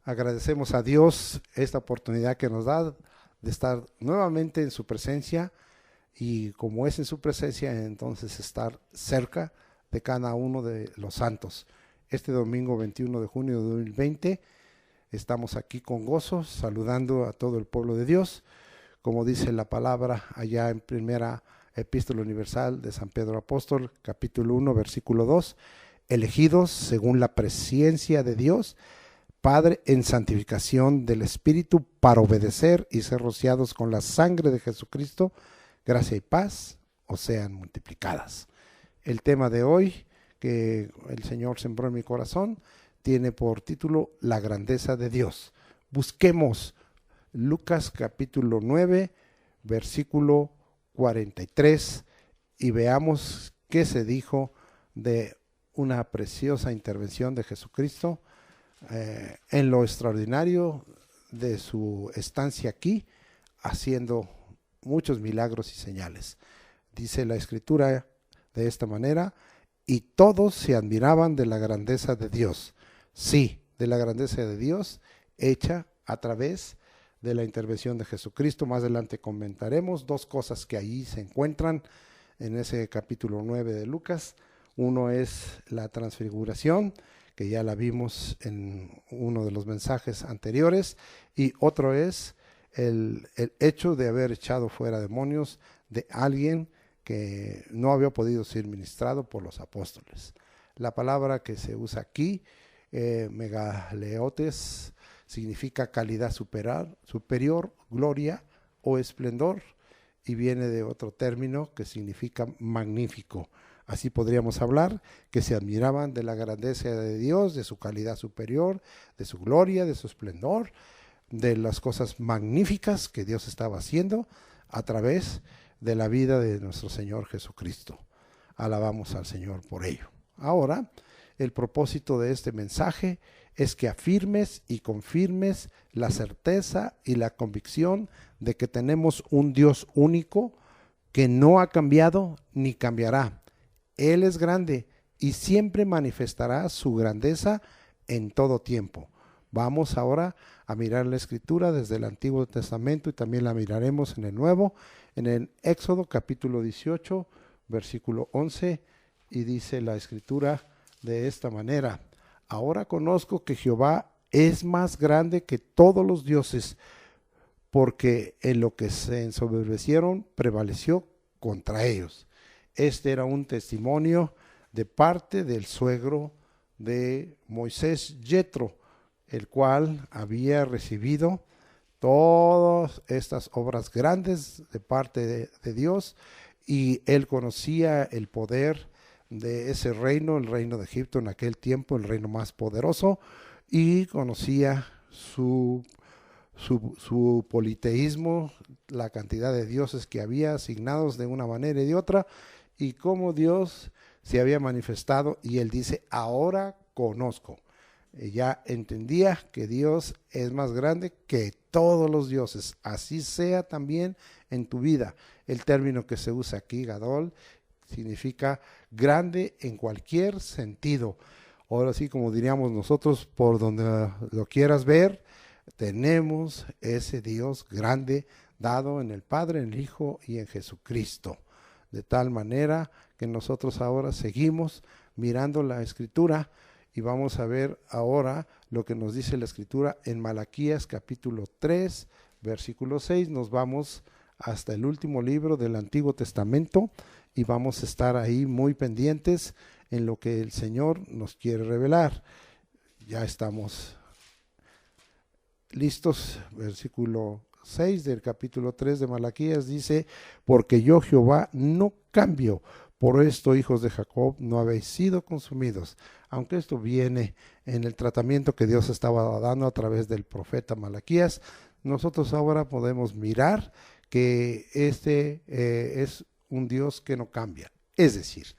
Agradecemos a Dios esta oportunidad que nos da de estar nuevamente en su presencia y como es en su presencia, entonces estar cerca de cada uno de los santos. Este domingo 21 de junio de 2020 estamos aquí con gozo, saludando a todo el pueblo de Dios, como dice la palabra allá en primera epístola universal de San Pedro Apóstol, capítulo 1, versículo 2, elegidos según la presciencia de Dios, Padre, en santificación del Espíritu, para obedecer y ser rociados con la sangre de Jesucristo, gracia y paz os sean multiplicadas. El tema de hoy que el Señor sembró en mi corazón tiene por título La grandeza de Dios. Busquemos Lucas capítulo 9, versículo 43 y veamos qué se dijo de una preciosa intervención de Jesucristo en lo extraordinario de su estancia aquí, haciendo muchos milagros y señales. Dice la escritura de esta manera: y todos se admiraban de la grandeza de Dios. Sí, de la grandeza de Dios hecha a través de la intervención de Jesucristo. Más adelante comentaremos dos cosas que ahí se encuentran en ese capítulo 9 de Lucas. Uno es la transfiguración, que ya la vimos en uno de los mensajes anteriores, y otro es el hecho de haber echado fuera demonios de alguien que no había podido ser ministrado por los apóstoles. La palabra que se usa aquí, megaleotes, significa calidad superior, gloria o esplendor, y viene de otro término que significa magnífico. Así podríamos hablar que se admiraban de la grandeza de Dios, de su calidad superior, de su gloria, de su esplendor, de las cosas magníficas que Dios estaba haciendo a través de la vida de nuestro Señor Jesucristo. Alabamos al Señor por ello. Ahora, el propósito de este mensaje es que afirmes y confirmes la certeza y la convicción de que tenemos un Dios único que no ha cambiado ni cambiará. Él es grande y siempre manifestará su grandeza en todo tiempo. Vamos ahora a mirar la escritura desde el Antiguo Testamento y también la miraremos en el Nuevo, en el Éxodo capítulo 18, versículo 11, y dice la escritura de esta manera: ahora conozco que Jehová es más grande que todos los dioses, porque en lo que se ensoberbecieron prevaleció contra ellos. Este era un testimonio de parte del suegro de Moisés, Yetro, el cual había recibido todas estas obras grandes de parte de Dios, y él conocía el poder de ese reino, el reino de Egipto en aquel tiempo, el reino más poderoso, y conocía su politeísmo, la cantidad de dioses que había asignados de una manera y de otra, y cómo Dios se había manifestado. Y él dice: ahora conozco. Ya entendía que Dios es más grande que todos los dioses. Así sea también en tu vida. El término que se usa aquí, Gadol, significa grande en cualquier sentido. Ahora sí, como diríamos nosotros, por donde lo quieras ver, tenemos ese Dios grande dado en el Padre, en el Hijo y en Jesucristo. De tal manera que nosotros ahora seguimos mirando la escritura y vamos a ver ahora lo que nos dice la escritura en Malaquías capítulo 3, versículo 6. Nos vamos hasta el último libro del Antiguo Testamento y vamos a estar ahí muy pendientes en lo que el Señor nos quiere revelar. Ya estamos listos. Versículo 6 del capítulo 3 de Malaquías dice: porque yo Jehová no cambio, por esto, hijos de Jacob, no habéis sido consumidos. Aunque esto viene en el tratamiento que Dios estaba dando a través del profeta Malaquías, nosotros ahora podemos mirar que este es un Dios que no cambia. Es decir,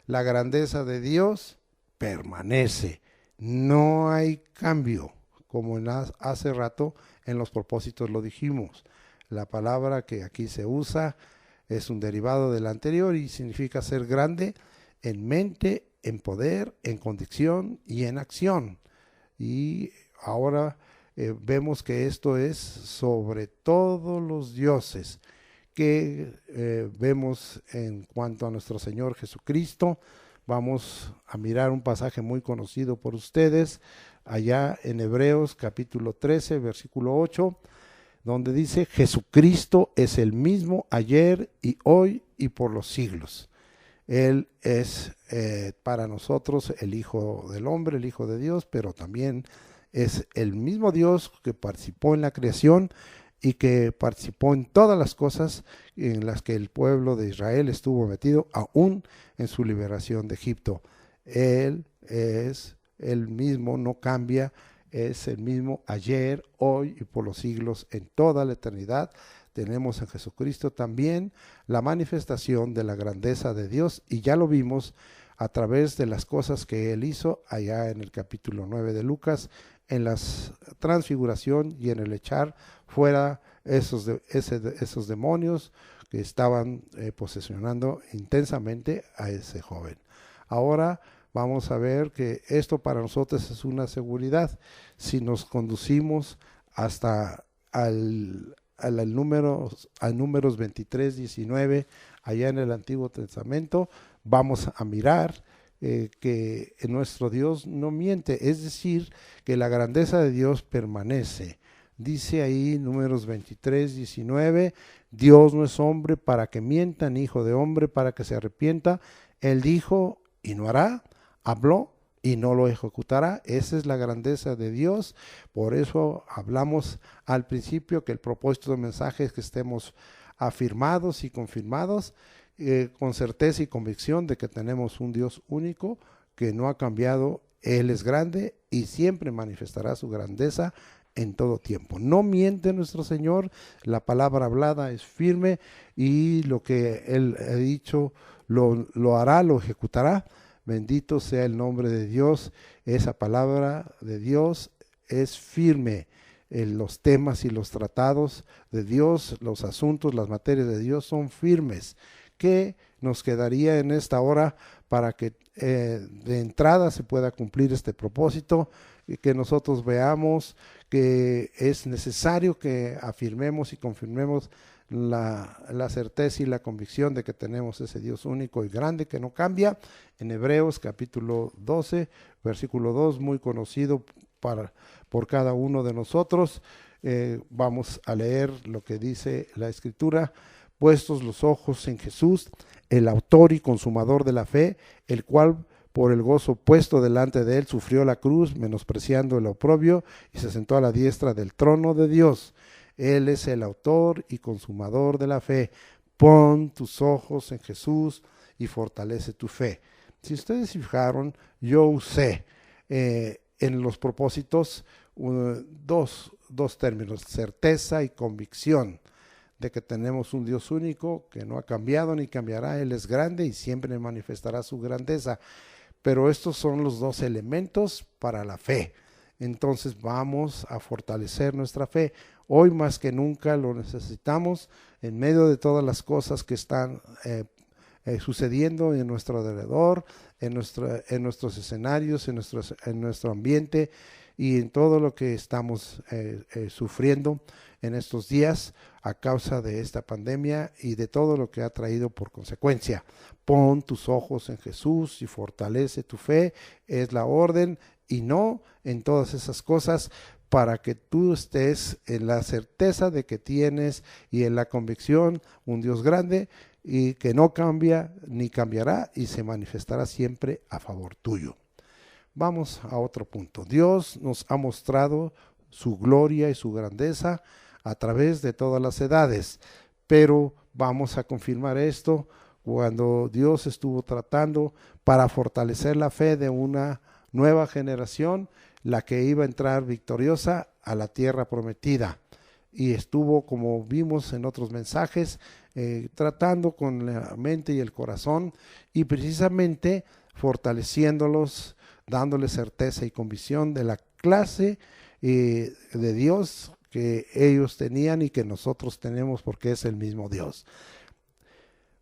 la grandeza de Dios permanece, no hay cambio, como hace rato en los propósitos lo dijimos. La palabra que aquí se usa es un derivado del anterior y significa ser grande en mente, en poder, en convicción y en acción. Y ahora vemos que esto es sobre todos los dioses que vemos en cuanto a nuestro Señor Jesucristo. Vamos a mirar un pasaje muy conocido por ustedes, allá en Hebreos capítulo 13, versículo 8, donde dice: Jesucristo es el mismo ayer y hoy y por los siglos. Él es para nosotros el Hijo del Hombre, el Hijo de Dios, pero también es el mismo Dios que participó en la creación y que participó en todas las cosas en las que el pueblo de Israel estuvo metido, aún en su liberación de Egipto. Él es el mismo, no cambia, es el mismo ayer, hoy y por los siglos, en toda la eternidad. Tenemos en Jesucristo también la manifestación de la grandeza de Dios, y ya lo vimos a través de las cosas que Él hizo allá en el capítulo 9 de Lucas, en la transfiguración y en el echar fuera esos demonios que estaban posesionando intensamente a ese joven. Ahora vamos a ver que esto para nosotros es una seguridad. Si nos conducimos hasta al números 23, 19, allá en el Antiguo Testamento, vamos a mirar que nuestro Dios no miente, es decir, que la grandeza de Dios permanece. Dice ahí números 23, 19, Dios no es hombre para que mienta, ni hijo de hombre para que se arrepienta. Él dijo y no hará, habló y no lo ejecutará. Esa es la grandeza de Dios. Por eso hablamos al principio que el propósito del mensaje es que estemos afirmados y confirmados con certeza y convicción de que tenemos un Dios único que no ha cambiado. Él es grande y siempre manifestará su grandeza en todo tiempo. No miente nuestro Señor, la palabra hablada es firme y lo que Él ha dicho lo hará, lo ejecutará. Bendito sea el nombre de Dios. Esa palabra de Dios es firme. Los temas y los tratados de Dios, los asuntos, las materias de Dios son firmes. ¿Qué nos quedaría en esta hora para que de entrada se pueda cumplir este propósito? Y que nosotros veamos que es necesario que afirmemos y confirmemos la certeza y la convicción de que tenemos ese Dios único y grande que no cambia. En Hebreos capítulo 12, versículo 2, muy conocido por cada uno de nosotros, vamos a leer lo que dice la Escritura: puestos los ojos en Jesús, el autor y consumador de la fe, el cual por el gozo puesto delante de él sufrió la cruz, menospreciando el oprobio, y se sentó a la diestra del trono de Dios. Él es el autor y consumador de la fe. Pon tus ojos en Jesús y fortalece tu fe. Si ustedes se fijaron, yo usé en los propósitos dos términos: certeza y convicción de que tenemos un Dios único que no ha cambiado ni cambiará. Él es grande y siempre manifestará su grandeza. Pero estos son los dos elementos para la fe. Entonces vamos a fortalecer nuestra fe. Hoy más que nunca lo necesitamos en medio de todas las cosas que están sucediendo en nuestro alrededor, en nuestros escenarios, en nuestro ambiente y en todo lo que estamos sufriendo en estos días a causa de esta pandemia y de todo lo que ha traído por consecuencia. Pon tus ojos en Jesús y fortalece tu fe, es la orden, y no en todas esas cosas, para que tú estés en la certeza de que tienes y en la convicción un Dios grande y que no cambia ni cambiará y se manifestará siempre a favor tuyo. Vamos a otro punto. Dios nos ha mostrado su gloria y su grandeza a través de todas las edades, pero vamos a confirmar esto cuando Dios estuvo tratando para fortalecer la fe de una nueva generación, la que iba a entrar victoriosa a la tierra prometida. Y estuvo, como vimos en otros mensajes, tratando con la mente y el corazón y precisamente fortaleciéndolos, dándoles certeza y convicción de la clase de Dios que ellos tenían y que nosotros tenemos, porque es el mismo Dios.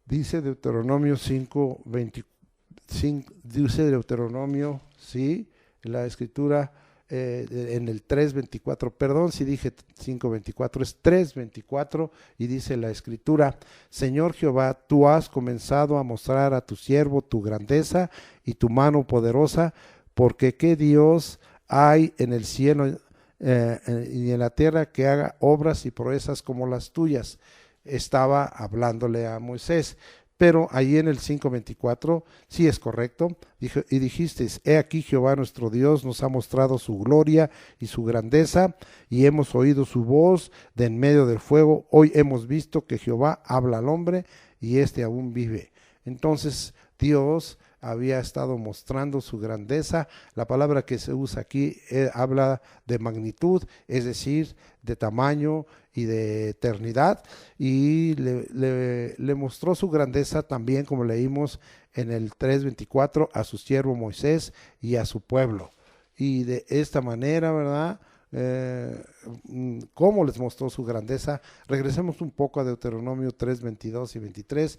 Dice Deuteronomio 5:25, dice Deuteronomio, sí, la Escritura en el 3:24, perdón si dije 5:24, es 3:24, y dice la escritura: Señor Jehová, tú has comenzado a mostrar a tu siervo tu grandeza y tu mano poderosa, porque qué Dios hay en el cielo y en la tierra que haga obras y proezas como las tuyas. Estaba hablándole a Moisés. Pero ahí en el 5:24, sí es correcto, y dijisteis: he aquí Jehová nuestro Dios nos ha mostrado su gloria y su grandeza, y hemos oído su voz de en medio del fuego. Hoy hemos visto que Jehová habla al hombre, y éste aún vive. Entonces Dios había estado mostrando su grandeza. La palabra que se usa aquí habla de magnitud, es decir, de tamaño y de eternidad, y le mostró su grandeza también, como leímos en el 3:24, a su siervo Moisés y a su pueblo. Y de esta manera, ¿verdad? ¿Cómo les mostró su grandeza? Regresemos un poco a Deuteronomio 3:22 y 23,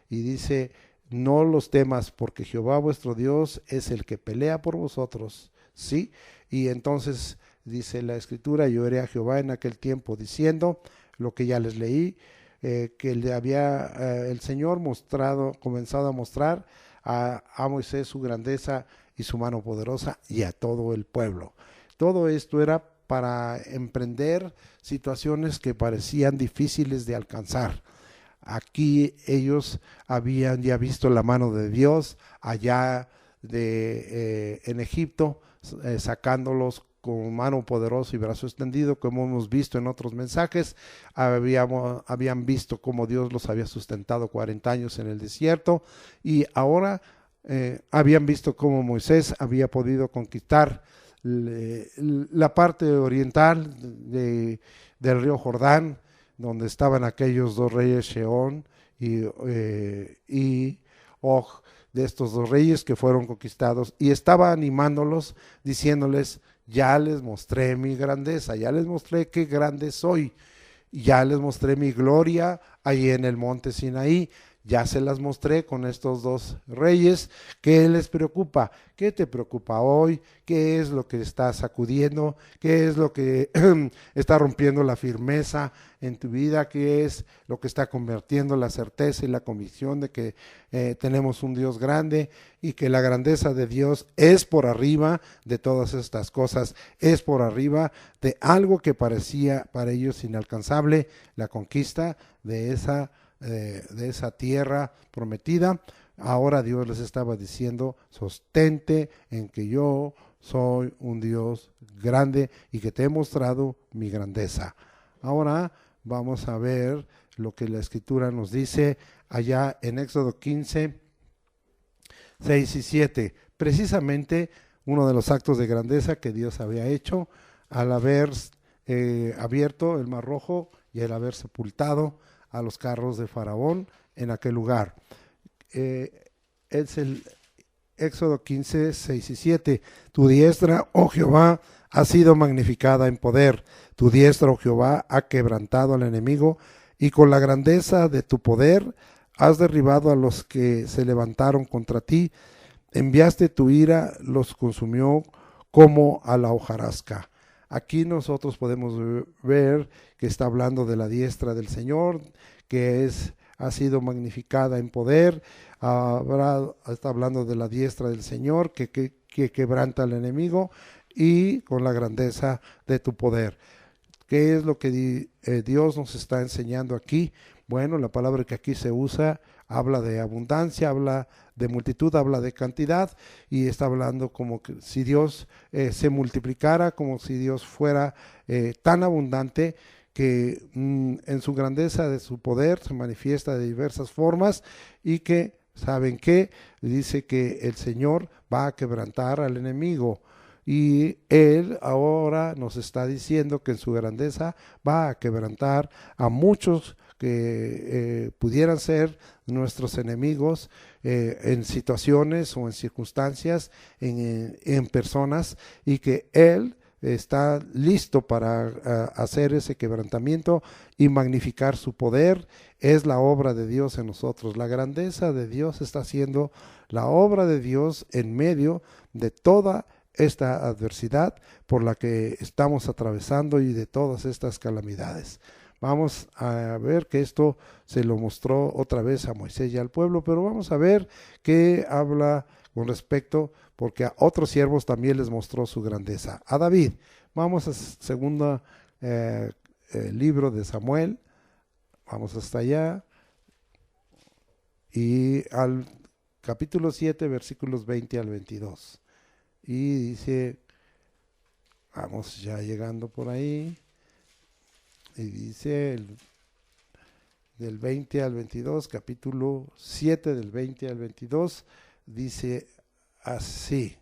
y dice: no los temas, porque Jehová vuestro Dios es el que pelea por vosotros, ¿sí? Y entonces dice la escritura: yo oré a Jehová en aquel tiempo, diciendo lo que ya les leí, que le había el Señor comenzado a mostrar a Moisés su grandeza y su mano poderosa, y a todo el pueblo. Todo esto era para emprender situaciones que parecían difíciles de alcanzar. Aquí ellos habían ya visto la mano de Dios allá en Egipto, sacándolos con mano poderosa y brazo extendido, como hemos visto en otros mensajes. Habían visto cómo Dios los había sustentado 40 años en el desierto, y ahora habían visto cómo Moisés había podido conquistar la parte oriental del río Jordán, donde estaban aquellos dos reyes, Sehón y Og, de estos dos reyes que fueron conquistados, y estaba animándolos, diciéndoles: ya les mostré mi grandeza, ya les mostré qué grande soy, ya les mostré mi gloria ahí en el monte Sinaí, ya se las mostré con estos dos reyes. ¿Qué les preocupa? ¿Qué te preocupa hoy? ¿Qué es lo que está sacudiendo? ¿Qué es lo que está rompiendo la firmeza en tu vida? ¿Qué es lo que está convirtiendo la certeza y la convicción de que tenemos un Dios grande, y que la grandeza de Dios es por arriba de todas estas cosas, es por arriba de algo que parecía para ellos inalcanzable, la conquista de esa tierra prometida? Ahora Dios les estaba diciendo: sostente en que yo soy un Dios grande y que te he mostrado mi grandeza. Ahora vamos a ver lo que la escritura nos dice allá en Éxodo 15, 6 y 7. Precisamente uno de los actos de grandeza que Dios había hecho al haber abierto el Mar Rojo y al haber sepultado a los carros de Faraón en aquel lugar. Es el Éxodo 15, 6 y 7. Tu diestra, oh Jehová, ha sido magnificada en poder. Tu diestra, oh Jehová, ha quebrantado al enemigo, y con la grandeza de tu poder has derribado a los que se levantaron contra ti. Enviaste tu ira, los consumió como a la hojarasca. Aquí nosotros podemos ver que está hablando de la diestra del Señor, que ha sido magnificada en poder. Está hablando de la diestra del Señor que quebranta al enemigo, y con la grandeza de tu poder. ¿Qué es lo que Dios nos está enseñando aquí? Bueno, la palabra que aquí se usa habla de abundancia, habla de multitud, habla de cantidad, y está hablando como que si Dios se multiplicara, como si Dios fuera tan abundante que en su grandeza de su poder se manifiesta de diversas formas, y que, ¿saben qué? Dice que el Señor va a quebrantar al enemigo. Y Él ahora nos está diciendo que en su grandeza va a quebrantar a muchos que pudieran ser nuestros enemigos en situaciones o en circunstancias, en personas, y que Él está listo para hacer ese quebrantamiento y magnificar su poder. Es la obra de Dios en nosotros. La grandeza de Dios está haciendo la obra de Dios en medio de toda esta adversidad por la que estamos atravesando y de todas estas calamidades. Vamos a ver que esto se lo mostró otra vez a Moisés y al pueblo, pero vamos a ver qué habla con respecto, porque a otros siervos también les mostró su grandeza. A David, vamos a segundo libro de Samuel, vamos hasta allá, y al capítulo 7, versículos 20 al 22. Y dice, vamos ya llegando por ahí, y dice del 20 al 22, capítulo 7 del 20 al 22, dice así: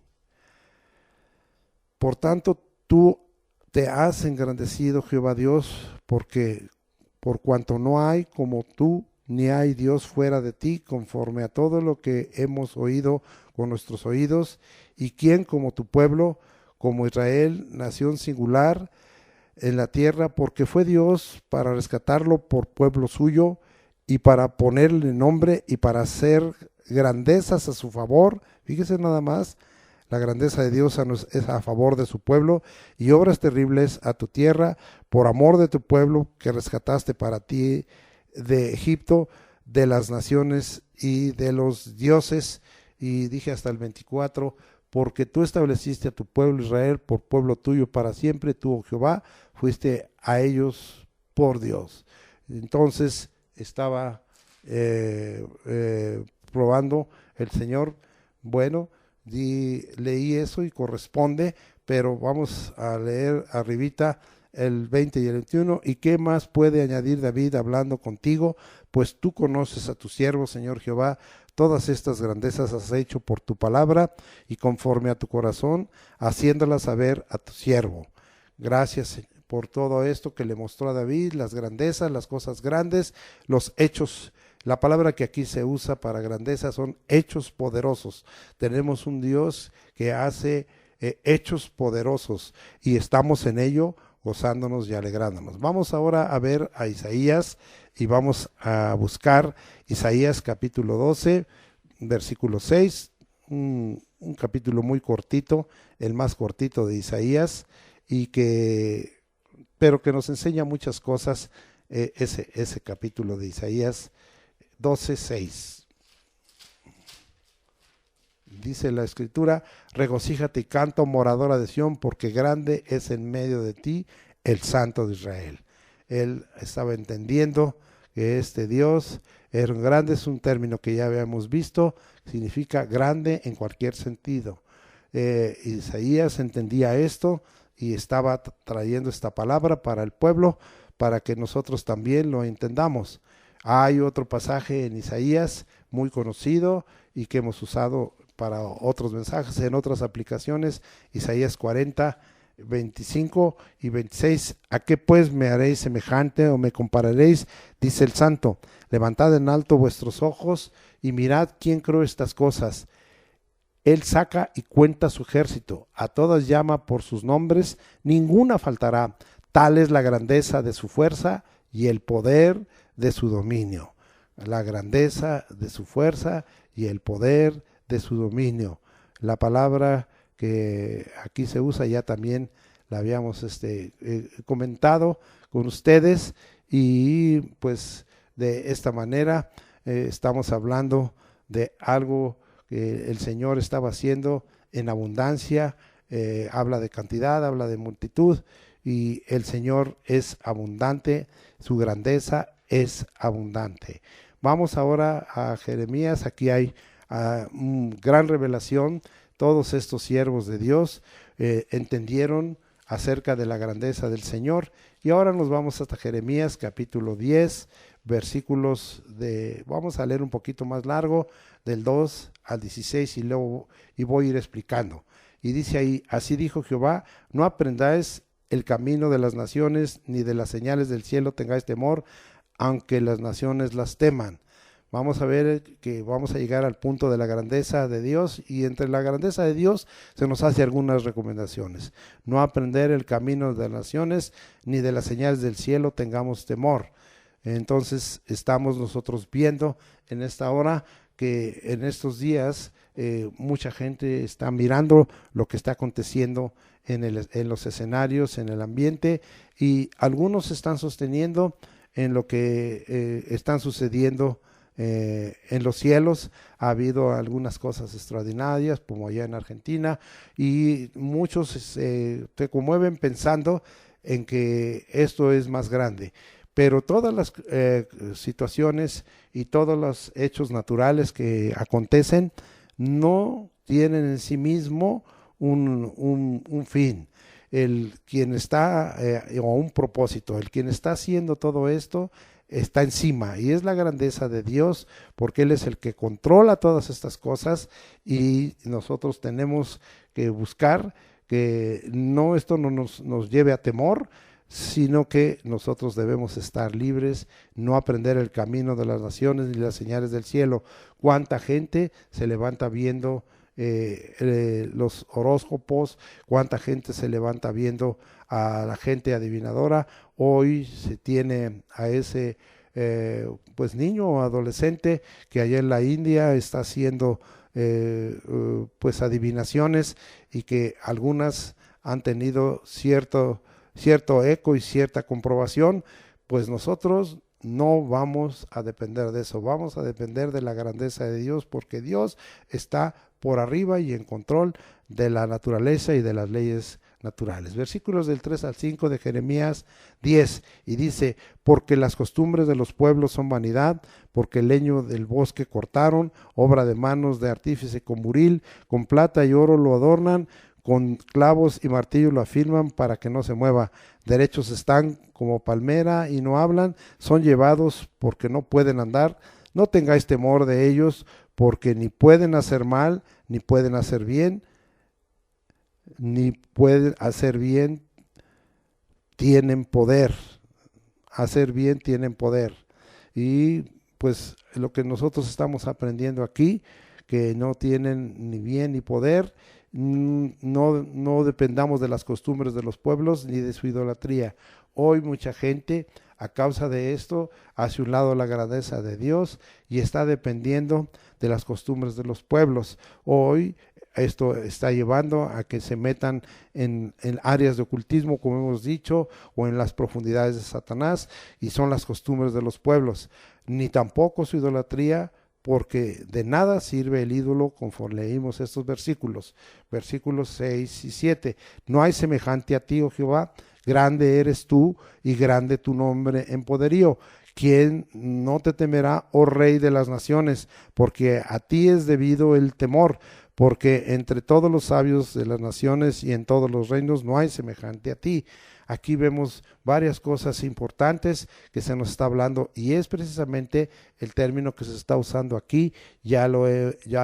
por tanto tú te has engrandecido, Jehová Dios, porque por cuanto no hay como tú, ni hay Dios fuera de ti, conforme a todo lo que hemos oído con nuestros oídos, y quién como tu pueblo, como Israel, nación singular en la tierra, porque fue Dios para rescatarlo por pueblo suyo, y para ponerle nombre, y para hacer grandezas a su favor. Fíjese nada más, la grandeza de Dios es a favor de su pueblo, y obras terribles a tu tierra, por amor de tu pueblo que rescataste para ti de Egipto, de las naciones y de los dioses. Y dije hasta el 24, porque tú estableciste a tu pueblo Israel por pueblo tuyo para siempre, tú, oh Jehová, fuiste a ellos por Dios. Entonces estaba probando el Señor. Bueno, leí eso y corresponde, pero vamos a leer arribita el 20 y el 21. ¿Y qué más puede añadir David hablando contigo? Pues tú conoces a tu siervo, Señor Jehová, todas estas grandezas has hecho por tu palabra y conforme a tu corazón, haciéndolas saber a tu siervo. Gracias por todo esto que le mostró a David, las grandezas, las cosas grandes, los hechos. La palabra que aquí se usa para grandeza son hechos poderosos. Tenemos un Dios que hace hechos poderosos y estamos en ello gozándonos y alegrándonos. Vamos ahora a ver a Isaías y vamos a buscar Isaías capítulo 12, versículo 6, un capítulo muy cortito, el más cortito de Isaías, pero que nos enseña muchas cosas, ese capítulo de Isaías 12, 6. Dice la escritura: regocíjate y canta, moradora de Sión, porque grande es en medio de ti el Santo de Israel. Él estaba entendiendo que este Dios era grande, es un término que ya habíamos visto, significa grande en cualquier sentido. Isaías entendía esto y estaba trayendo esta palabra para el pueblo, para que nosotros también lo entendamos. Hay otro pasaje en Isaías muy conocido y que hemos usado para otros mensajes en otras aplicaciones, Isaías 40, 25 y 26. ¿A qué pues me haréis semejante o me compararéis? Dice el Santo. Levantad en alto vuestros ojos y mirad quién creó estas cosas. Él saca y cuenta su ejército, a todas llama por sus nombres, ninguna faltará. Tal es la grandeza de su fuerza y el poder de su dominio. La grandeza de su fuerza y el poder de su dominio. La palabra que aquí se usa ya también la habíamos comentado con ustedes, y pues de esta manera estamos hablando de algo que el Señor estaba haciendo en abundancia. Habla de cantidad, habla de multitud, y el Señor es abundante, su grandeza es abundante. Vamos ahora a Jeremías. Aquí hay gran revelación. Todos estos siervos de Dios entendieron acerca de la grandeza del Señor. Y ahora nos vamos hasta Jeremías capítulo 10, versículos vamos a leer un poquito más largo, del 2 al 16, y voy a ir explicando. Y dice ahí: así dijo Jehová, no aprendáis el camino de las naciones, ni de las señales del cielo tengáis temor, aunque las naciones las teman. Vamos a ver que vamos a llegar al punto de la grandeza de Dios, y entre la grandeza de Dios se nos hace algunas recomendaciones. No aprender el camino de las naciones, ni de las señales del cielo tengamos temor. Entonces estamos nosotros viendo en esta hora que en estos días mucha gente está mirando lo que está aconteciendo en los escenarios, en el ambiente, y algunos están sosteniendo en lo que están sucediendo en los cielos. Ha habido algunas cosas extraordinarias, como allá en Argentina, y muchos se conmueven pensando en que esto es más grande. Pero todas las situaciones y todos los hechos naturales que acontecen no tienen en sí mismo un fin. El quien está, o un propósito, el quien está haciendo todo esto está encima, y es la grandeza de Dios, porque Él es el que controla todas estas cosas, y nosotros tenemos que buscar que no, esto no nos lleve a temor, sino que nosotros debemos estar libres, no aprender el camino de las naciones ni las señales del cielo. Cuánta gente se levanta viendo los horóscopos, cuánta gente se levanta viendo a la gente adivinadora. Hoy se tiene a ese pues niño o adolescente que allá en la India está haciendo pues adivinaciones, y que algunas han tenido cierto eco y cierta comprobación. Pues nosotros no vamos a depender de eso, vamos a depender de la grandeza de Dios, porque Dios está por arriba y en control de la naturaleza y de las leyes naturales. Versículos del 3 al 5 de Jeremías 10, y dice: porque las costumbres de los pueblos son vanidad, porque el leño del bosque cortaron, obra de manos de artífice con buril, con plata y oro lo adornan, con clavos y martillo lo afirman para que no se mueva. Derechos están como palmera y no hablan, son llevados porque no pueden andar. No tengáis temor de ellos, porque ni pueden hacer mal, ni pueden hacer bien, tienen poder. Hacer bien tienen poder. Y pues lo que nosotros estamos aprendiendo aquí, que no tienen ni bien ni poder. No dependamos de las costumbres de los pueblos ni de su idolatría. Hoy mucha gente, a causa de esto, hace un lado la grandeza de Dios y está dependiendo de las costumbres de los pueblos. Hoy esto está llevando a que se metan en áreas de ocultismo, como hemos dicho, o en las profundidades de Satanás, y son las costumbres de los pueblos. Ni tampoco su idolatría, porque de nada sirve el ídolo, conforme leímos estos versículos 6 y 7. No hay semejante a ti, oh Jehová, grande eres tú y grande tu nombre en poderío. ¿Quién no te temerá, oh Rey de las naciones? Porque a ti es debido el temor, porque entre todos los sabios de las naciones y en todos los reinos no hay semejante a ti. Aquí vemos varias cosas importantes que se nos está hablando, y es precisamente el término que se está usando aquí. Ya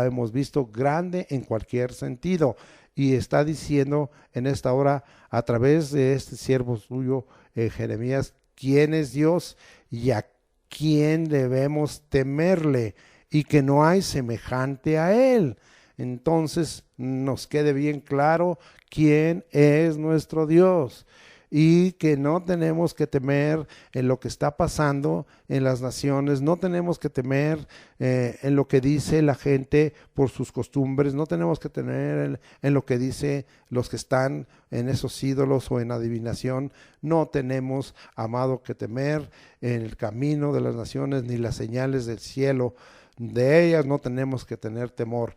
hemos visto, grande en cualquier sentido, y está diciendo en esta hora a través de este siervo suyo, Jeremías, quién es Dios y a quién debemos temerle, y que no hay semejante a él. Entonces nos quede bien claro quién es nuestro Dios, y que no tenemos que temer en lo que está pasando en las naciones, no tenemos que temer en lo que dice la gente por sus costumbres, no tenemos que temer en lo que dice los que están en esos ídolos o en adivinación. No tenemos, amado, que temer en el camino de las naciones ni las señales del cielo. De ellas no tenemos que tener temor.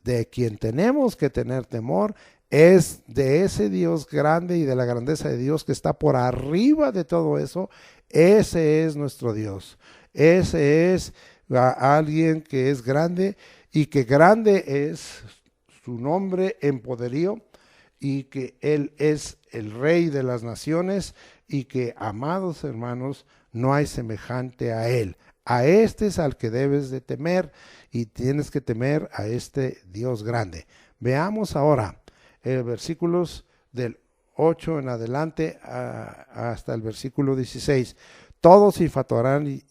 De quien tenemos que tener temor es de ese Dios grande y de la grandeza de Dios que está por arriba de todo eso. Ese es nuestro Dios. Ese es alguien que es grande, y que grande es su nombre en poderío, y que Él es el Rey de las naciones, y que, amados hermanos, no hay semejante a Él. A este es al que debes de temer, y tienes que temer a este Dios grande. Veamos ahora versículos del 8 en adelante hasta el versículo 16. Todos se infatuarán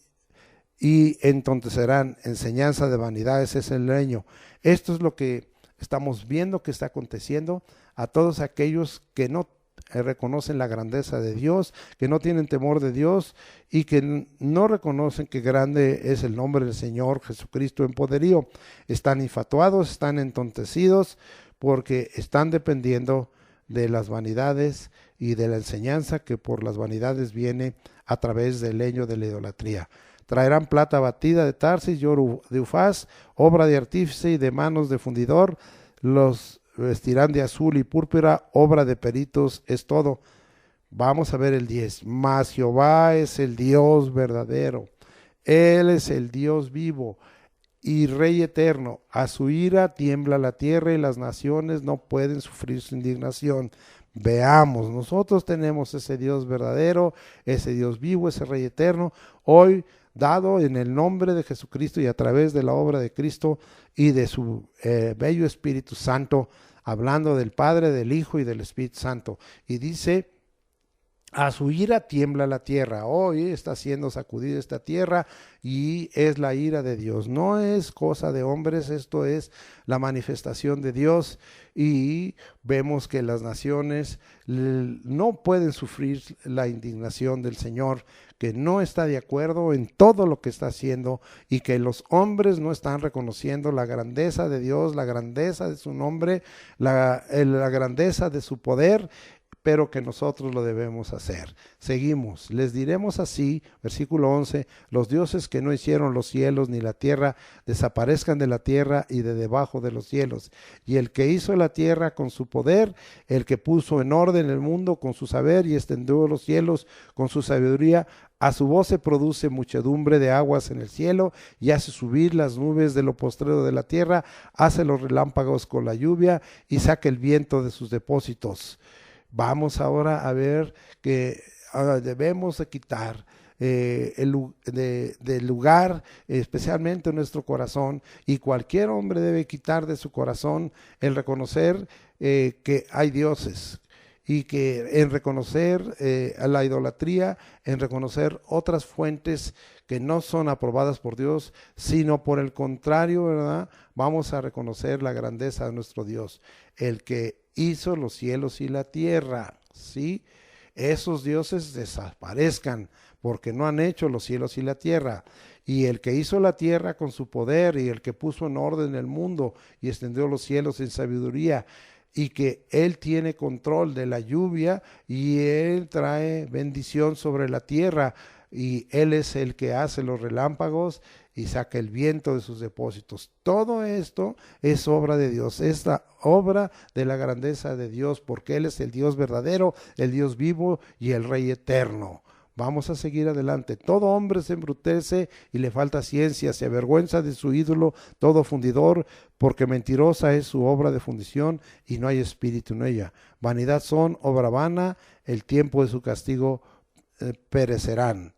y entontecerán, enseñanza de vanidades es el leño. Esto es lo que estamos viendo que está aconteciendo a todos aquellos que no reconocen la grandeza de Dios, que no tienen temor de Dios y que no reconocen que grande es el nombre del Señor Jesucristo en poderío. Están infatuados, están entontecidos porque están dependiendo de las vanidades y de la enseñanza que por las vanidades viene a través del leño de la idolatría. Traerán plata batida de Tarsis y oro de Ufaz, obra de artífice y de manos de fundidor, los vestirán de azul y púrpura, obra de peritos es todo. Vamos a ver el 10. Mas Jehová es el Dios verdadero, Él es el Dios vivo y Rey eterno. A su ira tiembla la tierra y las naciones no pueden sufrir su indignación. Veamos, nosotros tenemos ese Dios verdadero, ese Dios vivo, ese Rey eterno, hoy dado en el nombre de Jesucristo y a través de la obra de Cristo y de su bello Espíritu Santo, hablando del Padre, del Hijo y del Espíritu Santo. Y dice, a su ira tiembla la tierra. Hoy está siendo sacudida esta tierra y es la ira de Dios. No es cosa de hombres, esto es la manifestación de Dios. Y vemos que las naciones no pueden sufrir la indignación del Señor, que no está de acuerdo en todo lo que está haciendo y que los hombres no están reconociendo la grandeza de Dios, la grandeza de su nombre, la grandeza de su poder, pero que nosotros lo debemos hacer. Seguimos, les diremos así, versículo 11, los dioses que no hicieron los cielos ni la tierra, desaparezcan de la tierra y de debajo de los cielos. Y el que hizo la tierra con su poder, el que puso en orden el mundo con su saber y extendió los cielos con su sabiduría, a su voz se produce muchedumbre de aguas en el cielo y hace subir las nubes de lo postrero de la tierra, hace los relámpagos con la lluvia y saca el viento de sus depósitos. Vamos ahora a ver que debemos de quitar del lugar, especialmente en nuestro corazón, y cualquier hombre debe quitar de su corazón el reconocer que hay dioses, y que en reconocer a la idolatría, en reconocer otras fuentes que no son aprobadas por Dios, sino por el contrario, ¿verdad? Vamos a reconocer la grandeza de nuestro Dios, el que hizo los cielos y la tierra, ¿sí? Esos dioses desaparezcan porque no han hecho los cielos y la tierra. Y el que hizo la tierra con su poder y el que puso en orden el mundo y extendió los cielos en sabiduría, y que Él tiene control de la lluvia y Él trae bendición sobre la tierra, y Él es el que hace los relámpagos y saca el viento de sus depósitos. Todo esto es obra de Dios, es la obra de la grandeza de Dios, porque Él es el Dios verdadero, el Dios vivo y el Rey eterno. Vamos a seguir adelante. Todo hombre se embrutece y le falta ciencia, se avergüenza de su ídolo, todo fundidor, porque mentirosa es su obra de fundición y no hay espíritu en ella. Vanidad son, obra vana, el tiempo de su castigo perecerán.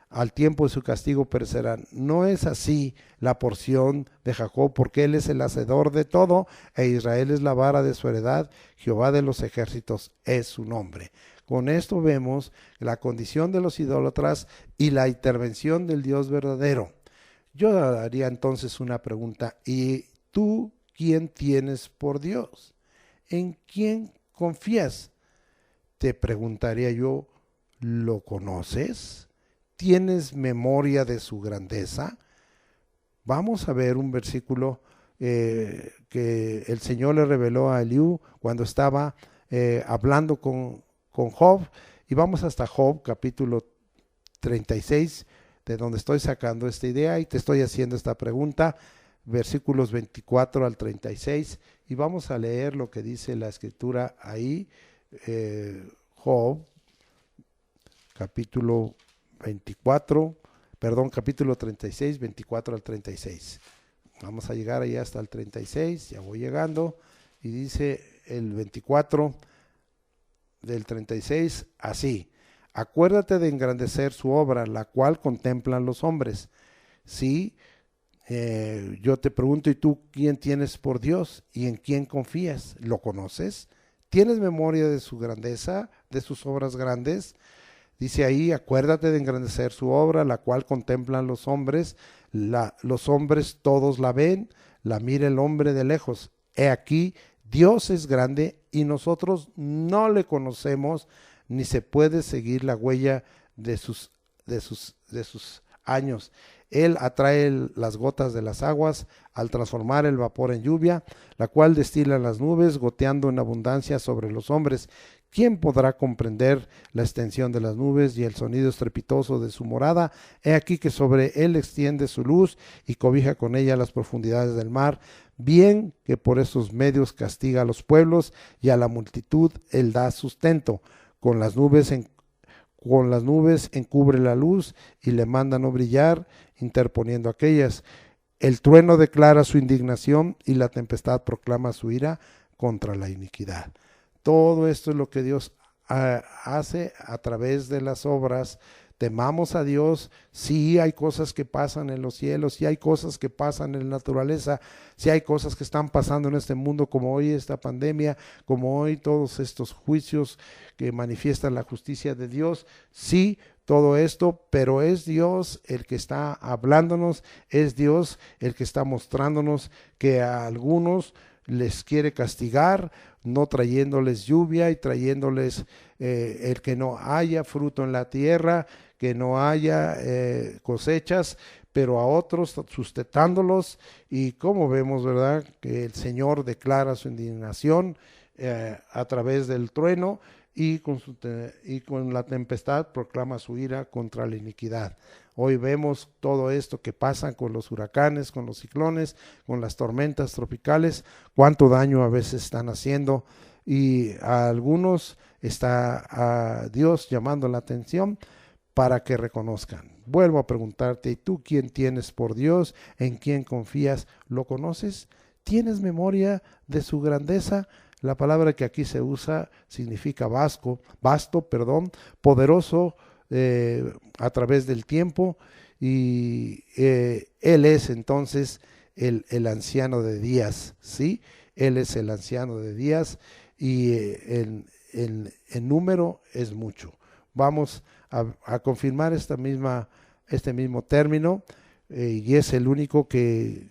Al tiempo de su castigo perecerán. No es así la porción de Jacob, porque él es el hacedor de todo, e Israel es la vara de su heredad, Jehová de los ejércitos es su nombre. Con esto vemos la condición de los idólatras y la intervención del Dios verdadero. Yo haría entonces una pregunta: ¿y tú quién tienes por Dios? ¿En quién confías? Te preguntaría yo, ¿lo conoces? ¿Tienes memoria de su grandeza? Vamos a ver un versículo que el Señor le reveló a Eliú cuando estaba hablando con Job, y vamos hasta Job capítulo 36, de donde estoy sacando esta idea y te estoy haciendo esta pregunta, versículos 24 al 36, y vamos a leer lo que dice la escritura ahí. Job capítulo 36, 24 al 36. Vamos a llegar ahí hasta el 36, ya voy llegando, y dice el 24 del 36 así: acuérdate de engrandecer su obra, la cual contemplan los hombres. Sí, yo te pregunto, ¿y tú quién tienes por Dios? ¿Y en quién confías? ¿Lo conoces? ¿Tienes memoria de su grandeza, de sus obras grandes? Dice ahí, acuérdate de engrandecer su obra, la cual contemplan los hombres. Los hombres todos la ven, la mira el hombre de lejos. He aquí, Dios es grande y nosotros no le conocemos, ni se puede seguir la huella de sus años. Él atrae las gotas de las aguas al transformar el vapor en lluvia, la cual destila las nubes, goteando en abundancia sobre los hombres. ¿Quién podrá comprender la extensión de las nubes y el sonido estrepitoso de su morada? He aquí que sobre él extiende su luz y cobija con ella las profundidades del mar. Bien que por esos medios castiga a los pueblos y a la multitud él da sustento. Con las nubes encubre la luz y le manda no brillar, interponiendo aquellas. El trueno declara su indignación y la tempestad proclama su ira contra la iniquidad. Todo esto es lo que Dios hace a través de las obras. Temamos a Dios. Sí hay cosas que pasan en los cielos, sí hay cosas que pasan en la naturaleza, sí hay cosas que están pasando en este mundo, como hoy esta pandemia, como hoy todos estos juicios que manifiestan la justicia de Dios. Sí, todo esto, pero es Dios el que está hablándonos, es Dios el que está mostrándonos que a algunos les quiere castigar, no trayéndoles lluvia y trayéndoles el que no haya fruto en la tierra, que no haya cosechas, pero a otros sustentándolos. Y como vemos, ¿verdad?, que el Señor declara su indignación a través del trueno, y con la tempestad proclama su ira contra la iniquidad. Hoy vemos todo esto que pasa con los huracanes, con los ciclones, con las tormentas tropicales, cuánto daño a veces están haciendo, y a algunos está a Dios llamando la atención para que reconozcan. Vuelvo a preguntarte, ¿y tú quién tienes por Dios? ¿En quién confías? ¿Lo conoces? ¿Tienes memoria de su grandeza? La palabra que aquí se usa significa vasto, poderoso a través del tiempo, y Él es entonces el anciano de días, ¿sí? Él es el anciano de días, y el número es mucho. Vamos a confirmar este mismo término, y es el único que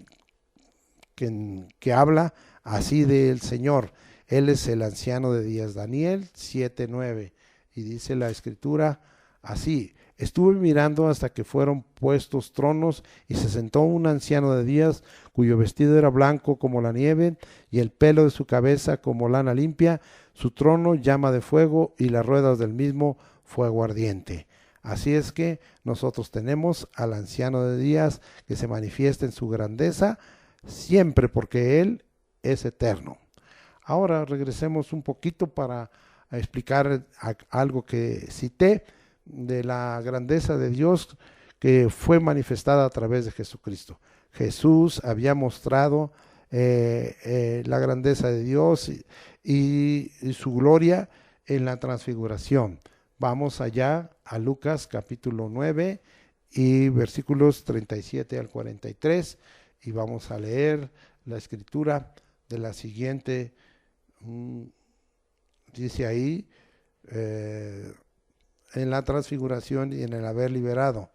habla así del Señor. Él es el anciano de días. Daniel 7:9, y dice la escritura así: estuve mirando hasta que fueron puestos tronos, y se sentó un anciano de días, cuyo vestido era blanco como la nieve, y el pelo de su cabeza como lana limpia. Su trono llama de fuego, y las ruedas del mismo fuego ardiente. Así es que nosotros tenemos al anciano de días que se manifiesta en su grandeza siempre, porque Él es eterno. Ahora regresemos un poquito para explicar algo que cité de la grandeza de Dios que fue manifestada a través de Jesucristo. Jesús había mostrado la grandeza de Dios y su gloria en la transfiguración. Vamos allá a Lucas capítulo 9 y versículos 37 al 43, y vamos a leer la escritura de la siguiente. Dice ahí, en la transfiguración y en el haber liberado,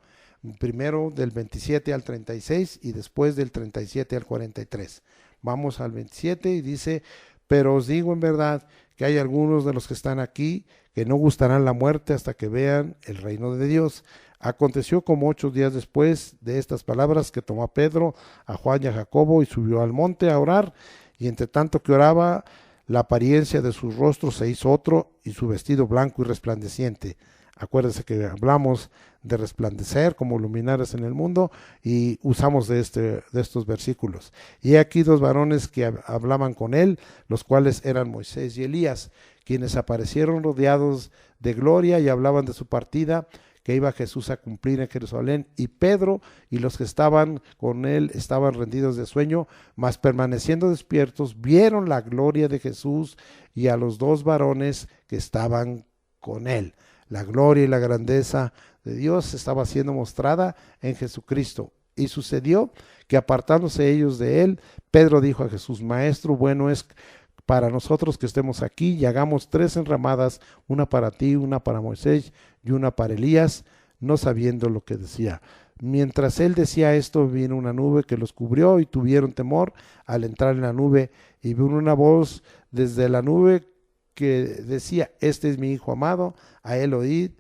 primero del 27 al 36 y después del 37 al 43. Vamos al 27 y dice: pero os digo en verdad que hay algunos de los que están aquí que no gustarán la muerte hasta que vean el reino de Dios. Aconteció como 8 días después de estas palabras que tomó a Pedro, a Juan y a Jacobo y subió al monte a orar, y entre tanto que oraba, la apariencia de sus rostros se hizo otro, y su vestido blanco y resplandeciente. Acuérdense que hablamos de resplandecer como luminares en el mundo, y usamos de estos versículos. Y aquí 2 varones que hablaban con él, los cuales eran Moisés y Elías, quienes aparecieron rodeados de gloria y hablaban de su partida que iba Jesús a cumplir en Jerusalén. Y Pedro y los que estaban con él estaban rendidos de sueño, mas permaneciendo despiertos vieron la gloria de Jesús y a los 2 varones que estaban con él. La gloria y la grandeza de Dios estaba siendo mostrada en Jesucristo. Y sucedió que, apartándose ellos de él, Pedro dijo a Jesús: Maestro, bueno es para nosotros que estemos aquí y hagamos 3 enramadas, una para ti, una para Moisés y una para Elías. no sabiendo lo que decía. Mientras él decía esto, vino una nube que los cubrió y tuvieron temor al entrar en la nube, y vino una voz desde la nube que decía: este es mi hijo amado, a él oíd.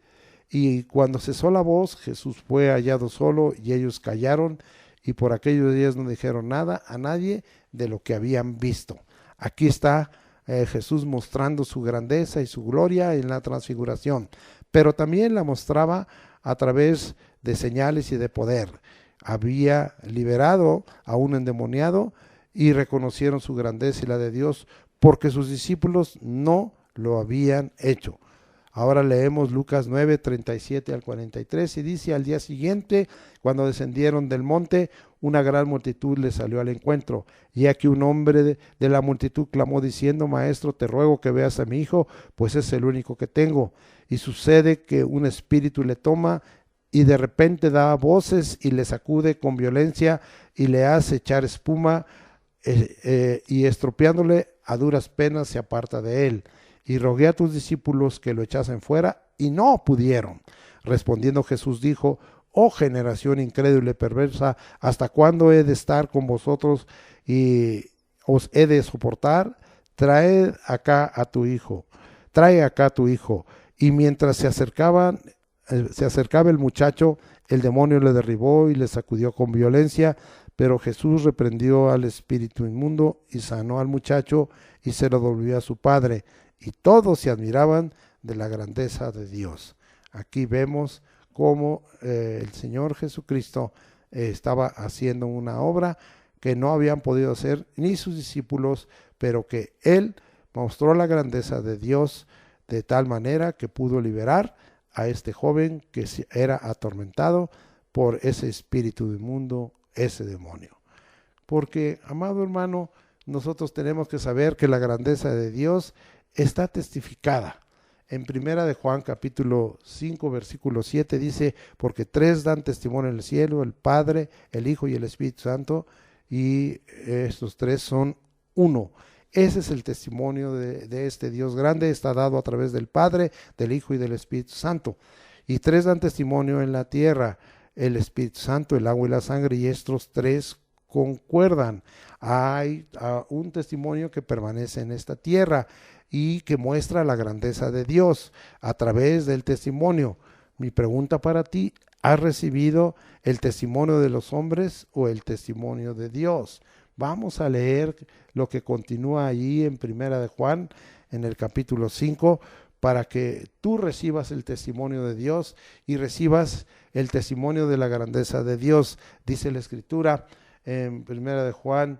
Y cuando cesó la voz, Jesús fue hallado solo, y ellos callaron, y por aquellos días no dijeron nada a nadie de lo que habían visto. Aquí está Jesús mostrando su grandeza y su gloria en la transfiguración, pero también la mostraba a través de señales y de poder. Había liberado a un endemoniado y reconocieron su grandeza y la de Dios, porque sus discípulos no lo habían hecho. Ahora leemos Lucas 9, 37 al 43, y dice: al día siguiente, cuando descendieron del monte, una gran multitud les salió al encuentro. Y aquí un hombre de la multitud clamó diciendo: Maestro, te ruego que veas a mi hijo, pues es el único que tengo. Y sucede que un espíritu le toma, y de repente da voces y le sacude con violencia y le hace echar espuma, y estropeándole a duras penas se aparta de él. Y rogué a tus discípulos que lo echasen fuera, y no pudieron. Respondiendo Jesús dijo: oh generación incrédula y perversa, ¿hasta cuándo he de estar con vosotros y os he de soportar? Trae acá a tu hijo. Y mientras se acercaba el muchacho, el demonio le derribó y le sacudió con violencia, pero Jesús reprendió al espíritu inmundo y sanó al muchacho y se lo devolvió a su padre. Y todos se admiraban de la grandeza de Dios. Aquí vemos cómo el Señor Jesucristo estaba haciendo una obra que no habían podido hacer ni sus discípulos, pero que Él mostró la grandeza de Dios de tal manera que pudo liberar a este joven que era atormentado por ese espíritu inmundo, ese demonio. Porque, amado hermano, nosotros tenemos que saber que la grandeza de Dios está testificada. En primera de Juan capítulo 5 versículo 7 dice: porque tres dan testimonio en el cielo, el Padre, el Hijo y el Espíritu Santo, y estos tres son uno. Ese es el testimonio de este Dios grande, está dado a través del Padre, del Hijo y del Espíritu Santo. Y tres dan testimonio en la tierra: el Espíritu Santo, el agua y la sangre, y estos tres concuerdan. Hay un testimonio que permanece en esta tierra y que muestra la grandeza de Dios a través del testimonio. Mi pregunta para ti: ¿has recibido el testimonio de los hombres o el testimonio de Dios? Vamos a leer lo que continúa allí en primera de Juan, en el capítulo 5, para que tú recibas el testimonio de Dios y recibas el testimonio de la grandeza de Dios. Dice la Escritura en primera de Juan,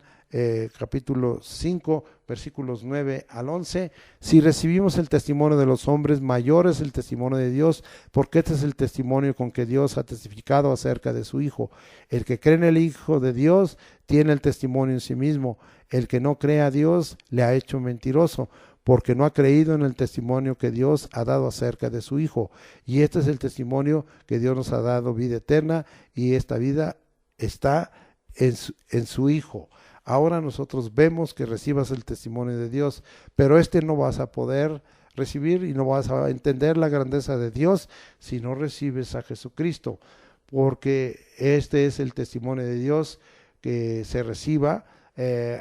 capítulo 5, versículos 9 al 11: si recibimos el testimonio de los hombres, mayor es el testimonio de Dios, porque este es el testimonio con que Dios ha testificado acerca de su Hijo. El que cree en el Hijo de Dios tiene el testimonio en sí mismo. El que no cree a Dios le ha hecho mentiroso, porque no ha creído en el testimonio que Dios ha dado acerca de su Hijo. Y este es el testimonio que Dios nos ha dado, vida eterna, y esta vida está en su Hijo. Ahora nosotros vemos que recibas el testimonio de Dios, pero no vas a poder recibir y no vas a entender la grandeza de Dios si no recibes a Jesucristo, porque este es el testimonio de Dios, que se reciba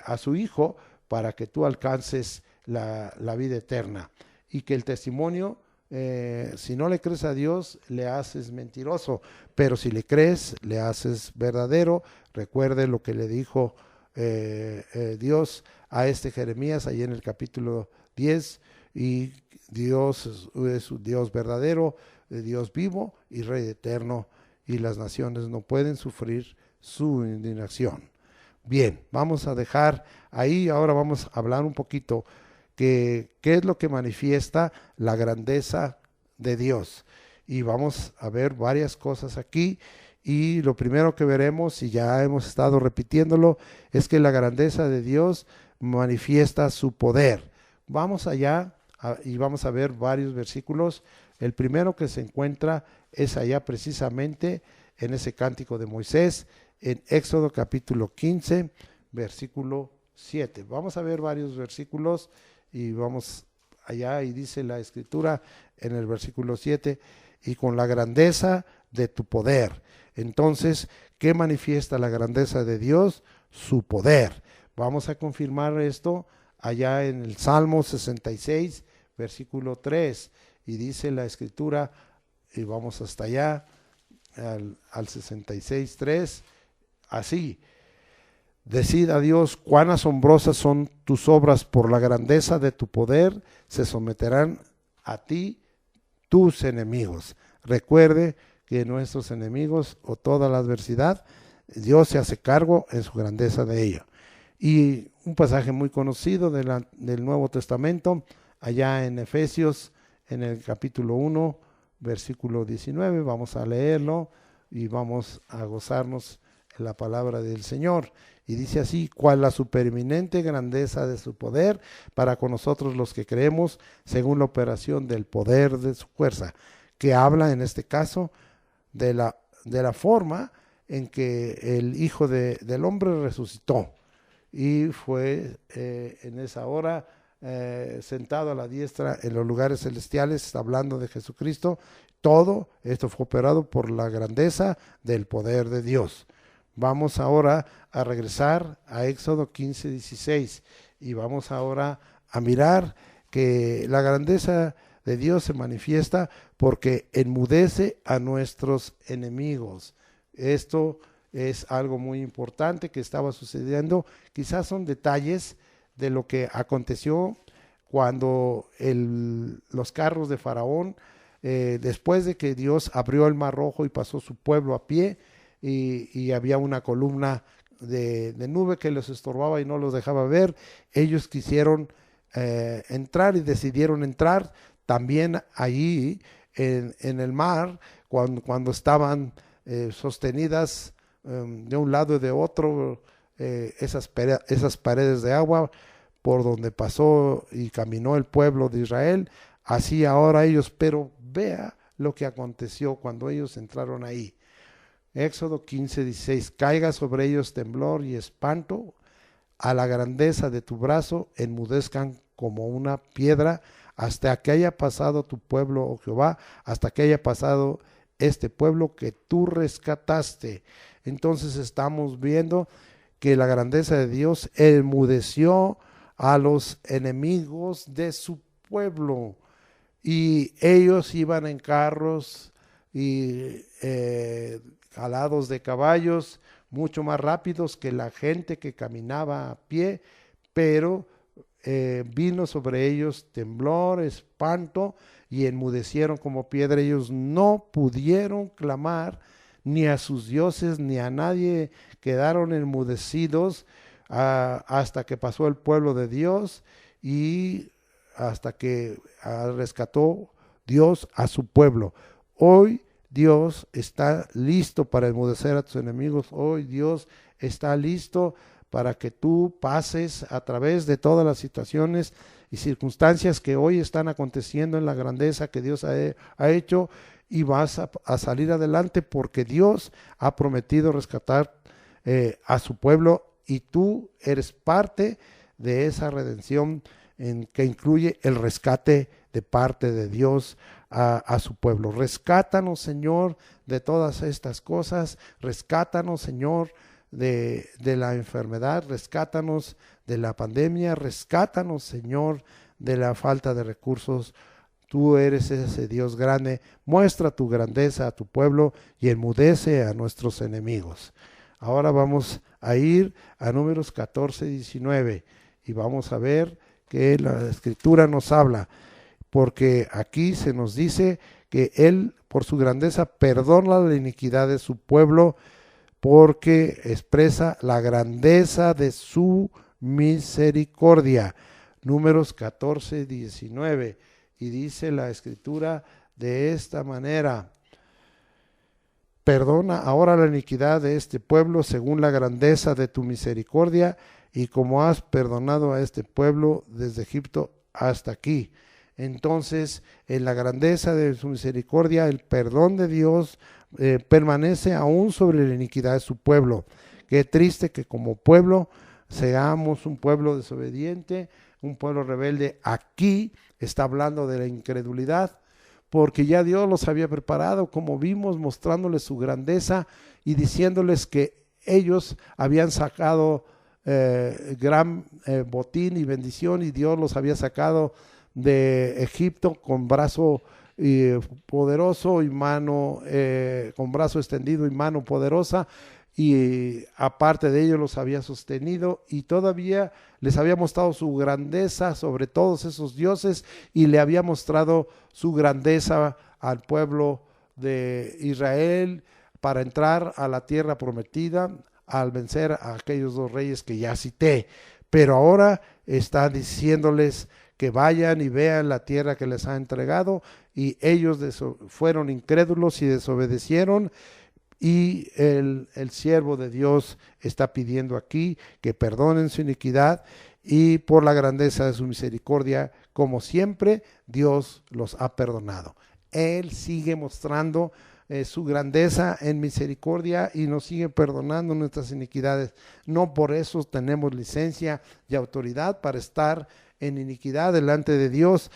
a su Hijo para que tú alcances la vida eterna, y que el testimonio, si no le crees a Dios, le haces mentiroso, pero si le crees, le haces verdadero. Recuerde lo que le dijo Dios a Jeremías ahí en el capítulo 10, y Dios es un Dios verdadero, Dios vivo y Rey eterno, y las naciones no pueden sufrir su indignación. Bien, vamos a dejar ahí. Ahora vamos a hablar un poquito qué es lo que manifiesta la grandeza de Dios, y vamos a ver varias cosas aquí. Y lo primero que veremos, y ya hemos estado repitiéndolo, es que la grandeza de Dios manifiesta su poder. Vamos allá y vamos a ver varios versículos. El primero que se encuentra es allá precisamente en ese cántico de Moisés, en Éxodo capítulo 15, versículo 7. Vamos a ver varios versículos y vamos allá, y dice la Escritura en el versículo 7: y con la grandeza de tu poder. Entonces, ¿qué manifiesta la grandeza de Dios? Su poder. Vamos a confirmar esto allá en el Salmo 66, versículo 3, y dice la Escritura, y vamos hasta allá, al 66, 3, así: decid a Dios cuán asombrosas son tus obras, por la grandeza de tu poder se someterán a ti tus enemigos. Recuerde que nuestros enemigos o toda la adversidad, Dios se hace cargo en su grandeza de ello. Y un pasaje muy conocido del Nuevo Testamento, allá en Efesios, en el capítulo 1, versículo 19, vamos a leerlo y vamos a gozarnos en la palabra del Señor. Y dice así: cuál la supereminente grandeza de su poder para con nosotros los que creemos, según la operación del poder de su fuerza, que habla en este caso de la forma en que el Hijo del Hombre resucitó y fue en esa hora sentado a la diestra en los lugares celestiales, hablando de Jesucristo. Todo esto fue operado por la grandeza del poder de Dios. Vamos ahora a regresar a Éxodo 15, 16 y vamos ahora a mirar que la grandeza de Dios se manifiesta porque enmudece a nuestros enemigos. Esto es algo muy importante que estaba sucediendo. Quizás son detalles de lo que aconteció cuando los carros de Faraón, después de que Dios abrió el Mar Rojo y pasó su pueblo a pie, y había una columna de nube que los estorbaba y no los dejaba ver, ellos quisieron entrar y decidieron entrar también allí en el mar, cuando estaban sostenidas de un lado y de otro esas paredes de agua por donde pasó y caminó el pueblo de Israel. Así ahora ellos, pero vea lo que aconteció cuando ellos entraron ahí. Éxodo 15, 16: caiga sobre ellos temblor y espanto, a la grandeza de tu brazo enmudezcan como una piedra, hasta que haya pasado tu pueblo, oh Jehová, hasta que haya pasado este pueblo que tú rescataste. Entonces estamos viendo que la grandeza de Dios enmudeció a los enemigos de su pueblo, y ellos iban en carros y jalados de caballos, mucho más rápidos que la gente que caminaba a pie, pero vino sobre ellos temblor, espanto, y enmudecieron como piedra. Ellos no pudieron clamar ni a sus dioses ni a nadie, quedaron enmudecidos hasta que pasó el pueblo de Dios y hasta que rescató Dios a su pueblo. Hoy Dios está listo para enmudecer a tus enemigos. Hoy Dios está listo para que tú pases a través de todas las situaciones y circunstancias que hoy están aconteciendo en la grandeza que Dios ha hecho, y vas a salir adelante porque Dios ha prometido rescatar a su pueblo, y tú eres parte de esa redención que incluye el rescate de parte de Dios a su pueblo. Rescátanos, Señor, de todas estas cosas. Rescátanos, Señor, de la enfermedad. Rescátanos de la pandemia. Rescátanos, Señor, de la falta de recursos. Tú eres ese Dios grande. Muestra tu grandeza a tu pueblo y enmudece a nuestros enemigos. Ahora vamos a ir a Números 14, 19 y vamos a ver que la Escritura nos habla, porque aquí se nos dice que Él, por su grandeza, perdona la iniquidad de su pueblo, porque expresa la grandeza de su misericordia. Números 14, 19, y dice la Escritura de esta manera: perdona ahora la iniquidad de este pueblo según la grandeza de tu misericordia, y como has perdonado a este pueblo desde Egipto hasta aquí. Entonces, en la grandeza de su misericordia, el perdón de Dios permanece aún sobre la iniquidad de su pueblo. Qué triste que como pueblo seamos un pueblo desobediente, un pueblo rebelde. Aquí está hablando de la incredulidad, porque ya Dios los había preparado, como vimos, mostrándoles su grandeza y diciéndoles que ellos habían sacado gran botín y bendición, y Dios los había sacado de Egipto con brazo poderoso y mano, con brazo extendido y mano poderosa, y aparte de ello los había sostenido y todavía les había mostrado su grandeza sobre todos esos dioses, y le había mostrado su grandeza al pueblo de Israel para entrar a la tierra prometida al vencer a aquellos dos reyes que ya cité. Pero ahora está diciéndoles que vayan y vean la tierra que les ha entregado, y ellos fueron incrédulos y desobedecieron. Y el siervo de Dios está pidiendo aquí que perdonen su iniquidad, y por la grandeza de su misericordia, como siempre, Dios los ha perdonado. Él sigue mostrando su grandeza en misericordia y nos sigue perdonando nuestras iniquidades. No por eso tenemos licencia y autoridad para estar en iniquidad delante de Dios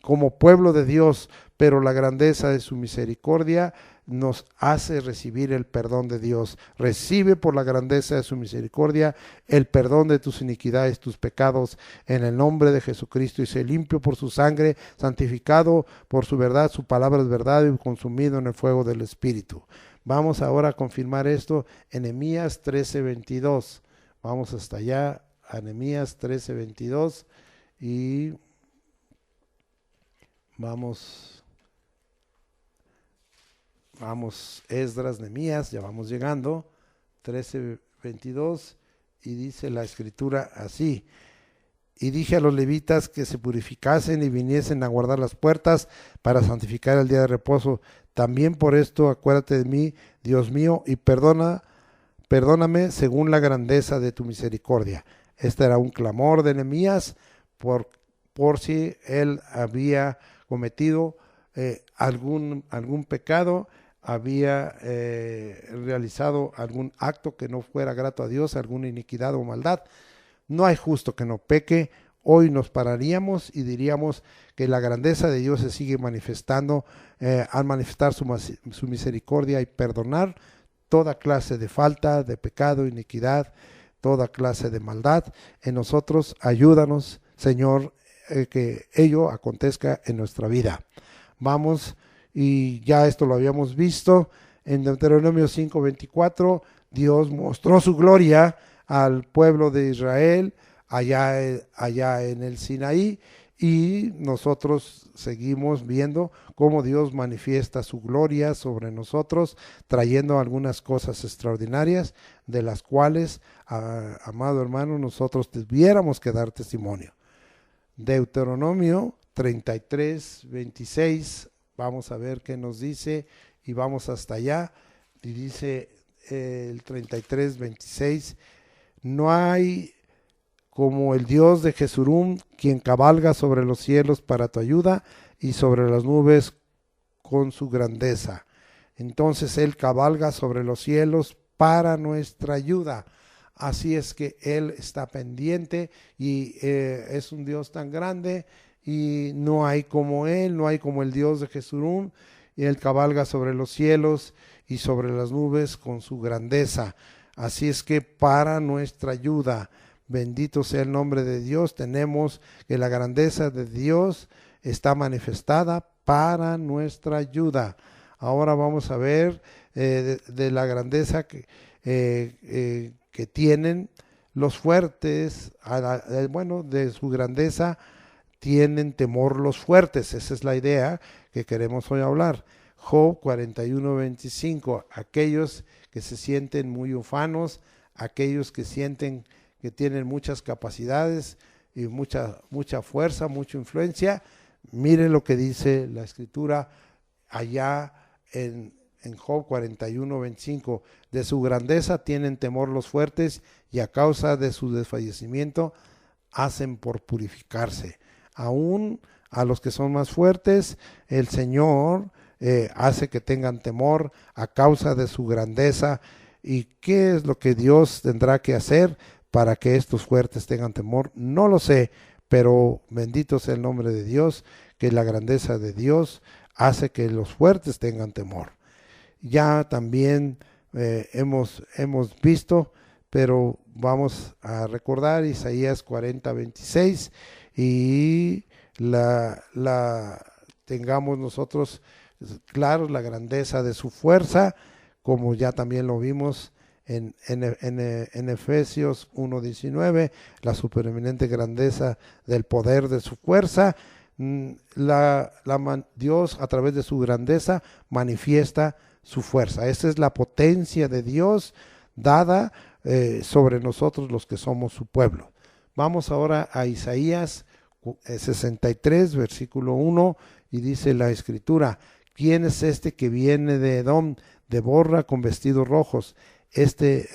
como pueblo de Dios, pero la grandeza de su misericordia nos hace recibir el perdón de Dios. Recibe por la grandeza de su misericordia el perdón de tus iniquidades, tus pecados, en el nombre de Jesucristo, y sé limpio por su sangre, santificado por su verdad. Su palabra es verdad, y consumido en el fuego del Espíritu. Vamos ahora a confirmar esto en Nehemías 13:22. Vamos hasta allá, a Nehemías 13:22, y vamos, Esdras, Nehemías, ya vamos llegando, 13:22, y dice la escritura así: y dije a los levitas que se purificasen y viniesen a guardar las puertas para santificar el día de reposo. También por esto acuérdate de mí, Dios mío, y perdóname según la grandeza de tu misericordia. Este era un clamor de Nehemías por si él había cometido algún pecado, había realizado algún acto que no fuera grato a Dios, alguna iniquidad o maldad. No hay justo que no peque. Hoy nos pararíamos y diríamos que la grandeza de Dios se sigue manifestando al manifestar su misericordia y perdonar toda clase de falta, de pecado, iniquidad, toda clase de maldad en nosotros. Ayúdanos, Señor, que ello acontezca en nuestra vida. Vamos, y ya esto lo habíamos visto en Deuteronomio 5:24. Dios mostró su gloria al pueblo de Israel allá en el Sinaí, y nosotros seguimos viendo cómo Dios manifiesta su gloria sobre nosotros, trayendo algunas cosas extraordinarias de las cuales, amado hermano, nosotros tuviéramos que dar testimonio. Deuteronomio 33:26, vamos a ver qué nos dice, y vamos hasta allá, y dice el 33:26: no hay como el Dios de Jesurún, quien cabalga sobre los cielos para tu ayuda, y sobre las nubes con su grandeza. Entonces Él cabalga sobre los cielos para nuestra ayuda. Así es que Él está pendiente, y es un Dios tan grande, y no hay como Él, no hay como el Dios de Jesurún, y Él cabalga sobre los cielos y sobre las nubes con su grandeza. Así es que para nuestra ayuda, bendito sea el nombre de Dios, tenemos que la grandeza de Dios está manifestada para nuestra ayuda. Ahora vamos a ver de la grandeza que tienen los fuertes, de su grandeza tienen temor los fuertes. Esa es la idea que queremos hoy hablar. Job 41:25, aquellos que se sienten muy ufanos, aquellos que sienten que tienen muchas capacidades y mucha fuerza, mucha influencia. Miren lo que dice la escritura allá en Job 41:25, de su grandeza tienen temor los fuertes, y a causa de su desfallecimiento hacen por purificarse. Aún a los que son más fuertes, el Señor hace que tengan temor a causa de su grandeza. ¿Y qué es lo que Dios tendrá que hacer para que estos fuertes tengan temor? No lo sé, pero bendito sea el nombre de Dios, que la grandeza de Dios hace que los fuertes tengan temor. Ya también hemos visto, pero vamos a recordar Isaías 40:26 y tengamos nosotros claro la grandeza de su fuerza, como ya también lo vimos en Efesios 1:19, la supereminente grandeza del poder de su fuerza. Dios a través de su grandeza manifiesta su fuerza. Esa es la potencia de Dios dada sobre nosotros los que somos su pueblo. Vamos ahora a Isaías 63, versículo 1, y dice la escritura: ¿quién es este que viene de Edom, de Borra, con vestidos rojos? Este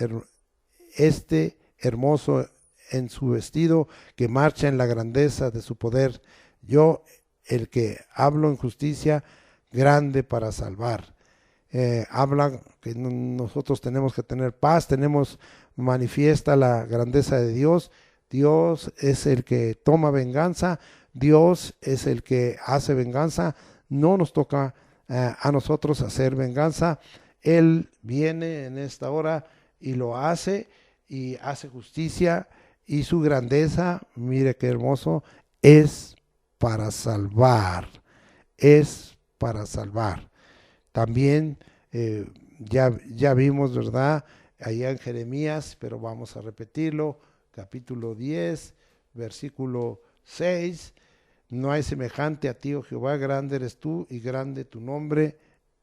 hermoso en su vestido, que marcha en la grandeza de su poder. Yo, el que hablo en justicia, grande para salvar. Habla que nosotros tenemos que tener paz, manifiesta la grandeza de Dios. Dios es el que toma venganza, Dios es el que hace venganza, no nos toca a nosotros hacer venganza. Él viene en esta hora y lo hace, y hace justicia, y su grandeza, mire qué hermoso, es para salvar, es para salvar. También ya vimos, ¿verdad?, allá en Jeremías, pero vamos a repetirlo, capítulo 10, versículo 6, no hay semejante a ti, oh Jehová, grande eres tú y grande tu nombre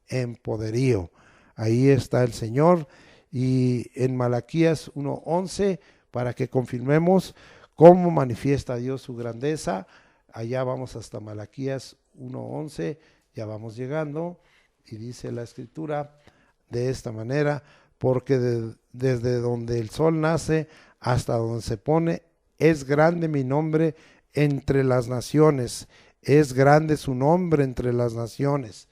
en poderío. Ahí está el Señor. Y en Malaquías 1:11, para que confirmemos cómo manifiesta Dios su grandeza, allá vamos hasta Malaquías 1:11, ya vamos llegando, y dice la escritura de esta manera: porque desde donde el sol nace hasta donde se pone, es grande mi nombre entre las naciones, es grande su nombre entre las naciones.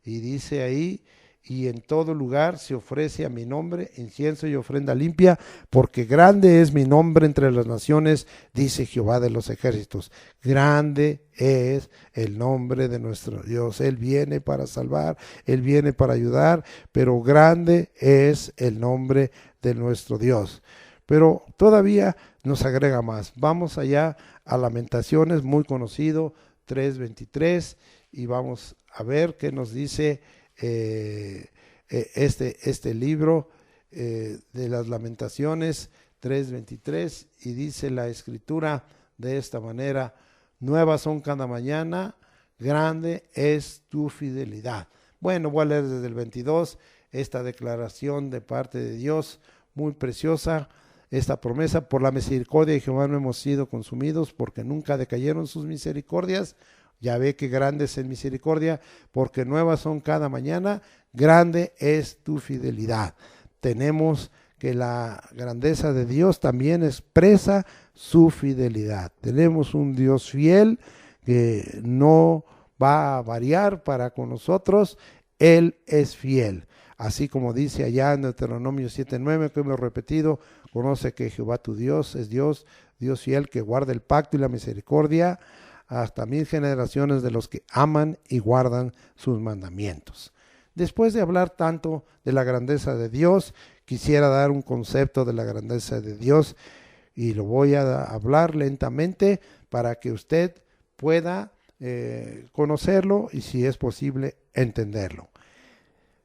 Y dice ahí: y en todo lugar se ofrece a mi nombre incienso y ofrenda limpia, porque grande es mi nombre entre las naciones, dice Jehová de los ejércitos. Grande es el nombre de nuestro Dios. Él viene para salvar, Él viene para ayudar, pero grande es el nombre de nuestro Dios. Pero todavía nos agrega más. Vamos allá a Lamentaciones, muy conocido, 3:23, y vamos a ver qué nos dice este libro de las Lamentaciones 3:23, y dice la escritura de esta manera: nuevas son cada mañana, grande es tu fidelidad. Bueno, voy a leer desde el 22 esta declaración de parte de Dios, muy preciosa, esta promesa: por la misericordia de Jehová no hemos sido consumidos, porque nunca decayeron sus misericordias. Ya ve que grande es en misericordia, porque nuevas son cada mañana, grande es tu fidelidad. Tenemos que la grandeza de Dios también expresa su fidelidad. Tenemos un Dios fiel que no va a variar para con nosotros. Él es fiel. Así como dice allá en Deuteronomio 7:9, que hemos repetido: conoce que Jehová tu Dios es Dios fiel, que guarda el pacto y la misericordia hasta 1000 generaciones de los que aman y guardan sus mandamientos. Después de hablar tanto de la grandeza de Dios, quisiera dar un concepto de la grandeza de Dios, y lo voy a hablar lentamente para que usted pueda conocerlo y, si es posible, entenderlo.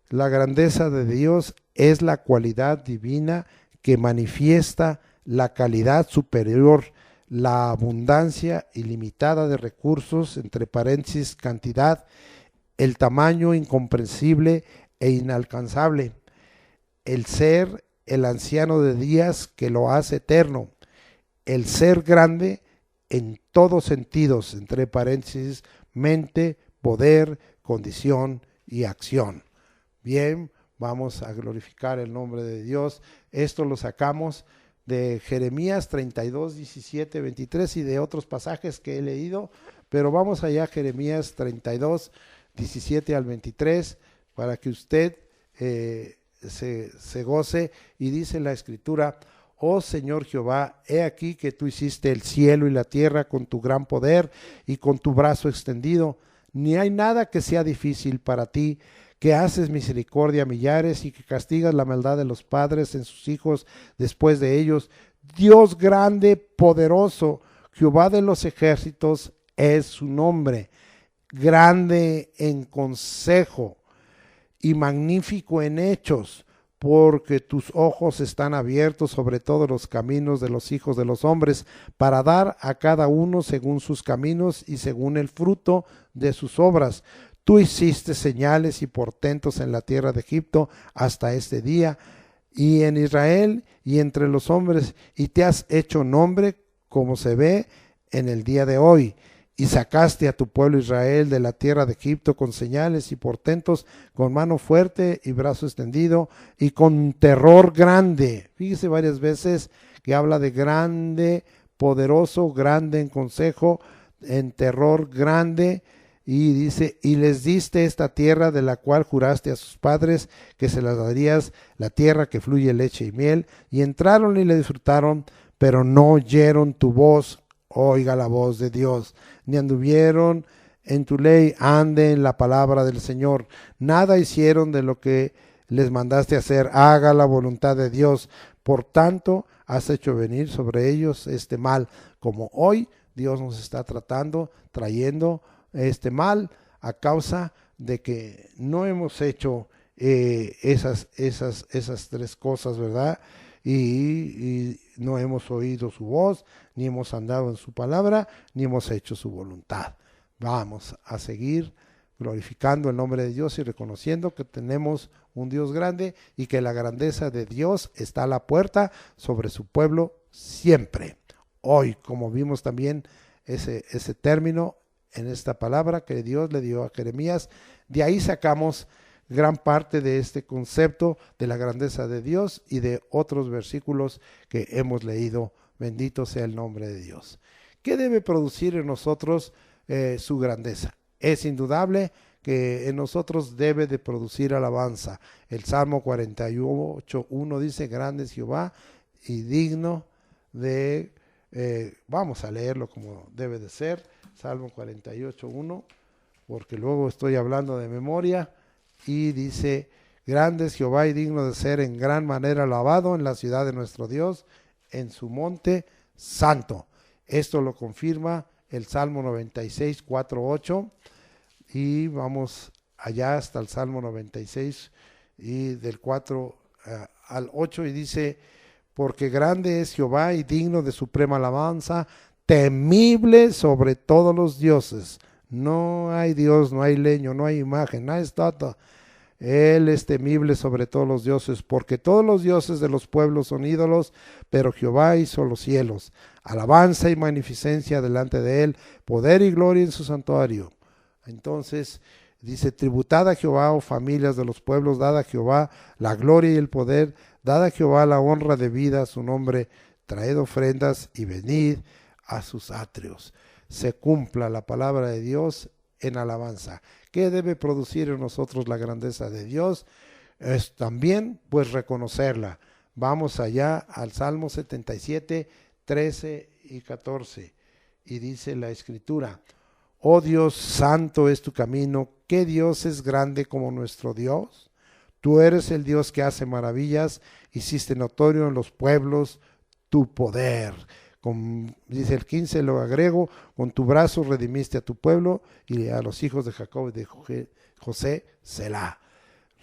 La grandeza de Dios es la cualidad divina que manifiesta la calidad superior, la abundancia ilimitada de recursos, entre paréntesis cantidad, el tamaño incomprensible e inalcanzable, el ser el anciano de días que lo hace eterno, el ser grande en todos sentidos, entre paréntesis mente, poder, condición y acción. Bien, vamos a glorificar el nombre de Dios. Esto lo sacamos de Jeremías 32, 17, 23 y de otros pasajes que he leído, pero vamos allá a Jeremías 32, 17 al 23, para que usted se goce. Y dice la escritura: oh Señor Jehová, he aquí que tú hiciste el cielo y la tierra con tu gran poder y con tu brazo extendido. ni hay nada que sea difícil para ti, que haces misericordia a millares y que castigas la maldad de los padres en sus hijos después de ellos. Dios grande, poderoso, Jehová de los ejércitos es su nombre, grande en consejo y magnífico en hechos, porque tus ojos están abiertos sobre todos los caminos de los hijos de los hombres, para dar a cada uno según sus caminos y según el fruto de sus obras. Tú hiciste señales y portentos en la tierra de Egipto hasta este día, y en Israel y entre los hombres, y te has hecho nombre como se ve en el día de hoy. Y sacaste a tu pueblo Israel de la tierra de Egipto con señales y portentos, con mano fuerte y brazo extendido y con terror grande. Fíjese varias veces que habla de grande, poderoso, grande en consejo, en terror grande. Y dice, y les diste esta tierra de la cual juraste a sus padres que se las darías, la tierra que fluye leche y miel. Y entraron y le disfrutaron, pero no oyeron tu voz. Oiga la voz de Dios, ni anduvieron en tu ley, ande en la palabra del Señor. Nada hicieron de lo que les mandaste hacer, haga la voluntad de Dios. Por tanto, has hecho venir sobre ellos este mal, como hoy Dios nos está trayendo este mal a causa de que no hemos hecho esas tres cosas, ¿verdad? Y no hemos oído su voz, ni hemos andado en su palabra, ni hemos hecho su voluntad. Vamos a seguir glorificando el nombre de Dios y reconociendo que tenemos un Dios grande y que la grandeza de Dios está a la puerta sobre su pueblo siempre. Hoy, como vimos también ese término en esta palabra que Dios le dio a Jeremías, de ahí sacamos gran parte de este concepto de la grandeza de Dios y de otros versículos que hemos leído. Bendito sea el nombre de Dios. ¿Qué debe producir en nosotros su grandeza? Es indudable que en nosotros debe de producir alabanza. El Salmo 48:1 dice, grande es Jehová y digno de, vamos a leerlo como debe de ser, Salmo 48:1, porque luego estoy hablando de memoria. Y dice, grande es Jehová y digno de ser en gran manera alabado en la ciudad de nuestro Dios, en su monte santo. Esto lo confirma el Salmo 96, 4, 8. Y vamos allá hasta el Salmo 96 y del 4 al 8 y dice, porque grande es Jehová y digno de suprema alabanza, temible sobre todos los dioses. No hay Dios, no hay leño, no hay imagen, no hay estatua. Él es temible sobre todos los dioses, porque todos los dioses de los pueblos son ídolos, pero Jehová hizo los cielos. Alabanza y magnificencia delante de él, poder y gloria en su santuario. Entonces dice, tributad a Jehová, oh familias de los pueblos, dad a Jehová la gloria y el poder, dad a Jehová la honra debida a su nombre, traed ofrendas y venid a sus atrios. Se cumpla la palabra de Dios en alabanza. ¿Qué debe producir en nosotros la grandeza de Dios? Es también pues reconocerla. Vamos allá al Salmo 77, 13 y 14. Y dice la Escritura, oh Dios, santo es tu camino, ¿qué Dios es grande como nuestro Dios? Tú eres el Dios que hace maravillas, hiciste notorio en los pueblos tu poder. Dice el 15, lo agrego, con tu brazo redimiste a tu pueblo y a los hijos de Jacob y de José, Selah.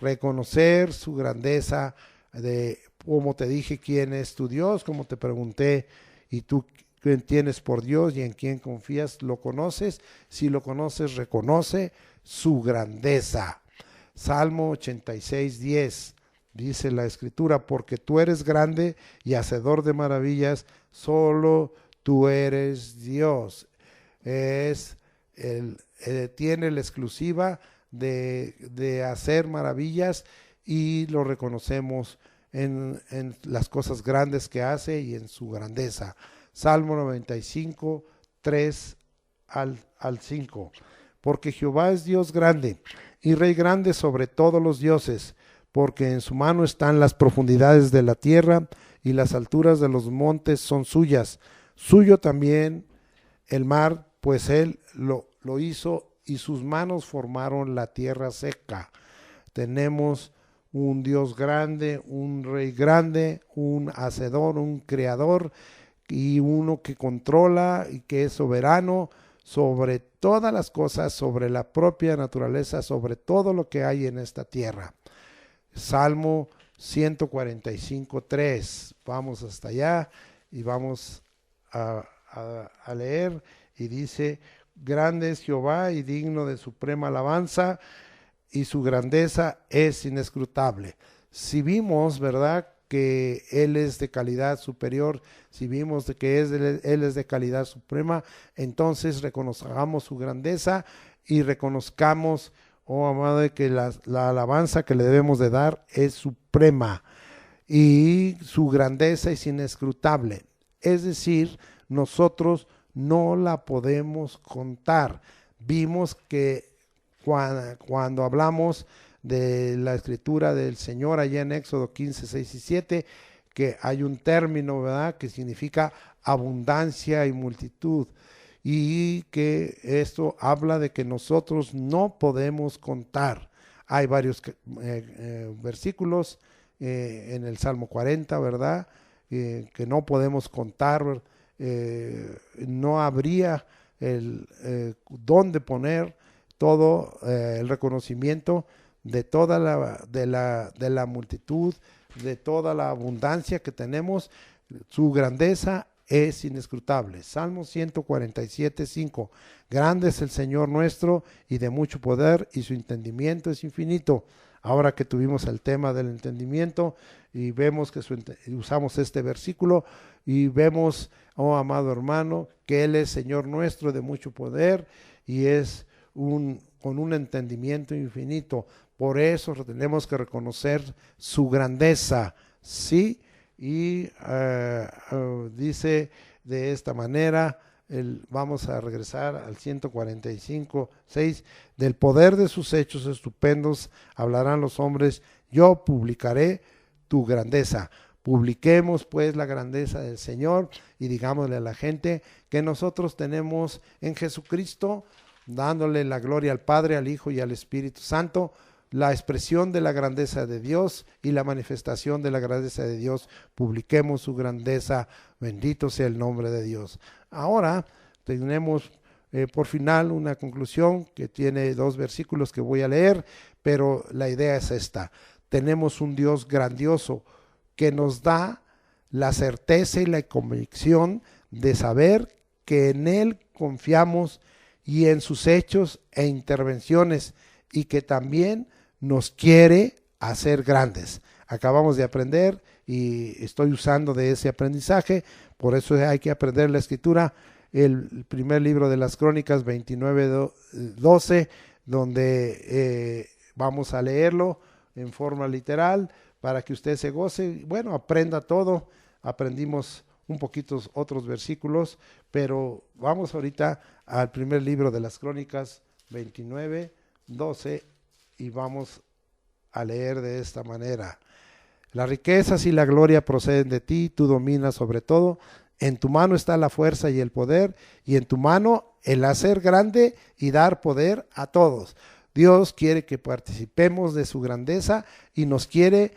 Reconocer su grandeza, de como te dije quién es tu Dios, como te pregunté, y tú quién tienes por Dios y en quién confías, ¿lo conoces? Si lo conoces, reconoce su grandeza. Salmo 86, 10. Dice la Escritura, porque tú eres grande y hacedor de maravillas, solo tú eres Dios. Tiene la exclusiva de hacer maravillas y lo reconocemos en las cosas grandes que hace y en su grandeza. Salmo 95, 3 al 5. Porque Jehová es Dios grande y Rey grande sobre todos los dioses, porque en su mano están las profundidades de la tierra y las alturas de los montes son suyas. Suyo también el mar, pues él lo hizo y sus manos formaron la tierra seca. Tenemos un Dios grande, un Rey grande, un hacedor, un creador y uno que controla y que es soberano sobre todas las cosas, sobre la propia naturaleza, sobre todo lo que hay en esta tierra. Salmo 145:3. Vamos hasta allá y vamos a leer, y dice: grande es Jehová y digno de suprema alabanza, y su grandeza es inescrutable. Si vimos, ¿verdad?, que Él es de calidad superior, si vimos de que Él es de calidad suprema, entonces reconozcamos su grandeza y reconozcamos, oh amado, de que la alabanza que le debemos de dar es suprema y su grandeza es inescrutable. Es decir, nosotros no la podemos contar. Vimos que cuando hablamos de la escritura del Señor allá en Éxodo 15, 6 y 7, que hay un término, ¿verdad?, que significa abundancia y multitud, y que esto habla de que nosotros no podemos contar. Hay varios versículos en el Salmo 40, ¿verdad?, que no podemos contar. No habría dónde poner todo el reconocimiento de toda la multitud, de toda la abundancia que tenemos. Su grandeza es inescrutable. Salmo 147:5. Grande es el Señor nuestro y de mucho poder, y su entendimiento es infinito. Ahora que tuvimos el tema del entendimiento y vemos que usamos este versículo y vemos, oh amado hermano, que Él es Señor nuestro de mucho poder y es con un entendimiento infinito. Por eso tenemos que reconocer su grandeza, ¿sí? Y dice de esta manera, vamos a regresar al 145:6, del poder de sus hechos estupendos hablarán los hombres, yo publicaré tu grandeza. Publiquemos pues la grandeza del Señor y digámosle a la gente que nosotros tenemos en Jesucristo, dándole la gloria al Padre, al Hijo y al Espíritu Santo, la expresión de la grandeza de Dios y la manifestación de la grandeza de Dios. Publiquemos su grandeza, bendito sea el nombre de Dios. Ahora tenemos por final una conclusión que tiene 2 versículos que voy a leer, pero la idea es esta: tenemos un Dios grandioso que nos da la certeza y la convicción de saber que en Él confiamos y en sus hechos e intervenciones, y que también nos quiere hacer grandes. Acabamos de aprender y estoy usando de ese aprendizaje, por eso hay que aprender la escritura. El primer libro de las Crónicas 29:12, donde vamos a leerlo en forma literal para que usted se goce. Bueno, aprenda todo. Aprendimos un poquito otros versículos, pero vamos ahorita al primer libro de las Crónicas 29:12 y vamos a leer de esta manera: las riquezas y la gloria proceden de ti, tú dominas sobre todo, en tu mano está la fuerza y el poder, y en tu mano el hacer grande y dar poder a todos. Dios quiere que participemos de su grandeza y nos quiere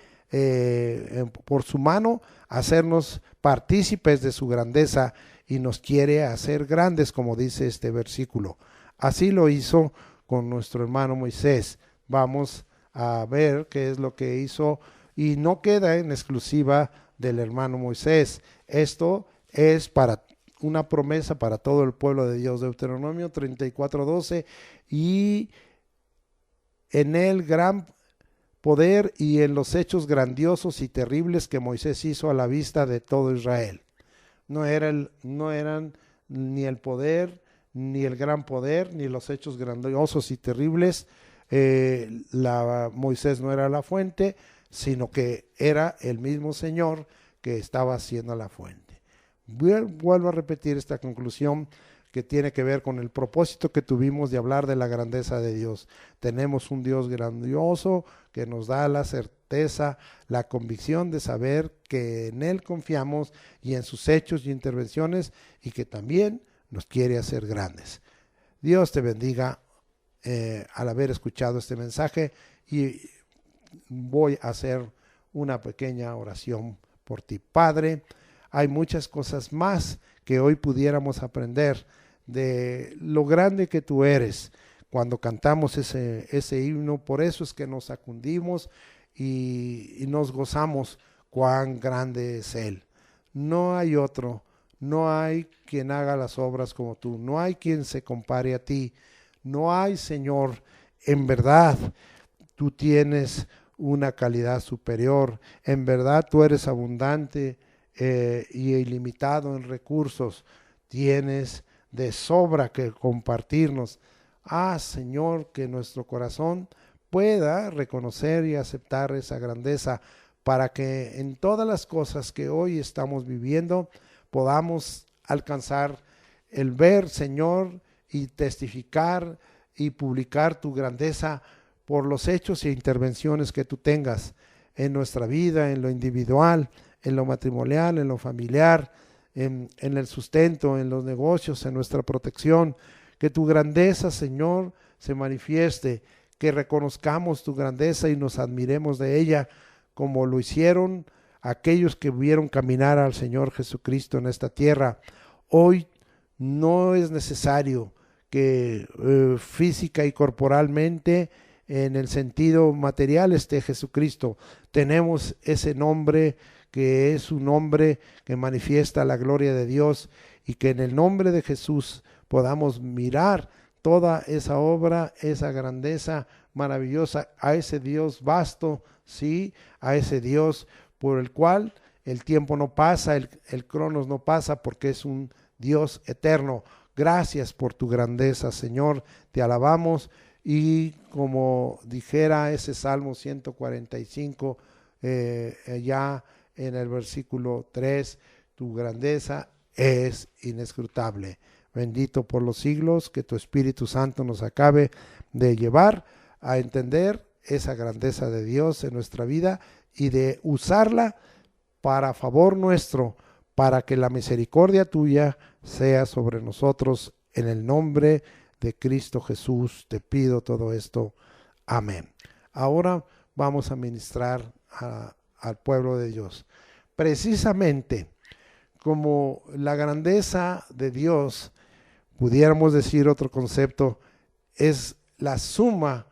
por su mano hacernos partícipes de su grandeza, y nos quiere hacer grandes, como dice este versículo. Así lo hizo con nuestro hermano Moisés. Vamos a ver qué es lo que hizo, y no queda en exclusiva del hermano Moisés. Esto es para una promesa para todo el pueblo de Dios. Deuteronomio 34:12, y en el gran poder y en los hechos grandiosos y terribles que Moisés hizo a la vista de todo Israel. No eran ni el poder, ni el gran poder, ni los hechos grandiosos y terribles. Moisés no era la fuente, sino que era el mismo Señor que estaba haciendo la fuente. Vuelvo a repetir esta conclusión que tiene que ver con el propósito que tuvimos de hablar de la grandeza de Dios. Tenemos un Dios grandioso que nos da la certeza, la convicción de saber que en Él confiamos y en sus hechos y intervenciones, y que también nos quiere hacer grandes. Dios te bendiga. al haber escuchado este mensaje, y voy a hacer una pequeña oración por ti. Padre, hay muchas cosas más que hoy pudiéramos aprender de lo grande que tú eres cuando cantamos ese himno. Por eso es que nos sacudimos y nos gozamos cuán grande es Él. No hay otro, no hay quien haga las obras como tú, no hay quien se compare a ti, no hay, Señor, en verdad tú tienes una calidad superior, en verdad tú eres abundante y ilimitado en recursos, tienes de sobra que compartirnos. Señor, que nuestro corazón pueda reconocer y aceptar esa grandeza, para que en todas las cosas que hoy estamos viviendo podamos alcanzar el ver, Señor, y testificar y publicar tu grandeza por los hechos e intervenciones que tú tengas en nuestra vida, en lo individual, en lo matrimonial, en lo familiar, en el sustento, en los negocios, en nuestra protección. Que tu grandeza, Señor, se manifieste, que reconozcamos tu grandeza y nos admiremos de ella, como lo hicieron aquellos que vieron caminar al Señor Jesucristo en esta tierra. Hoy no es necesario que física y corporalmente, en el sentido material, esté Jesucristo. Tenemos ese nombre que es un nombre que manifiesta la gloria de Dios, y que en el nombre de Jesús podamos mirar toda esa obra, esa grandeza maravillosa, a ese Dios vasto, sí, a ese Dios por el cual el tiempo no pasa, el cronos no pasa, porque es un Dios eterno. Gracias por tu grandeza, Señor, te alabamos. Y como dijera ese Salmo 145, ya en el versículo 3, tu grandeza es inescrutable. Bendito por los siglos, que tu Espíritu Santo nos acabe de llevar a entender esa grandeza de Dios en nuestra vida y de usarla para favor nuestro, para que la misericordia tuya sea sobre nosotros. En el nombre de Cristo Jesús te pido todo esto. Amén. Ahora vamos a ministrar al pueblo de Dios. Precisamente como la grandeza de Dios, pudiéramos decir otro concepto, es la suma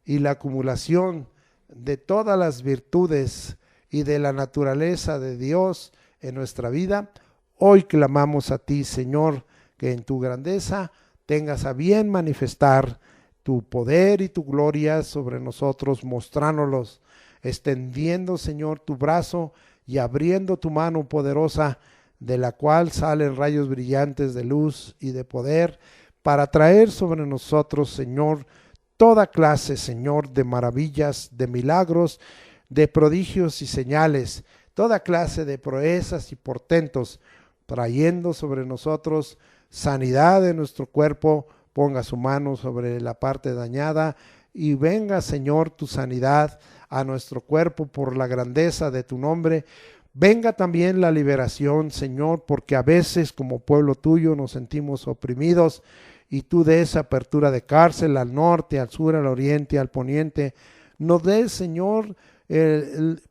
y la acumulación de todas las virtudes y de la naturaleza de Dios en nuestra vida. Hoy clamamos a ti, Señor, que en tu grandeza tengas a bien manifestar tu poder y tu gloria sobre nosotros, mostrándolos, extendiendo, Señor, tu brazo y abriendo tu mano poderosa, de la cual salen rayos brillantes de luz y de poder, para traer sobre nosotros, Señor, toda clase, Señor, de maravillas, de milagros, de prodigios y señales, toda clase de proezas y portentos, trayendo sobre nosotros sanidad de nuestro cuerpo. Ponga su mano sobre la parte dañada y venga, Señor, tu sanidad a nuestro cuerpo por la grandeza de tu nombre. Venga también la liberación, Señor, porque a veces como pueblo tuyo nos sentimos oprimidos, y tú des apertura de cárcel al norte, al sur, al oriente, al poniente. Nos des, Señor,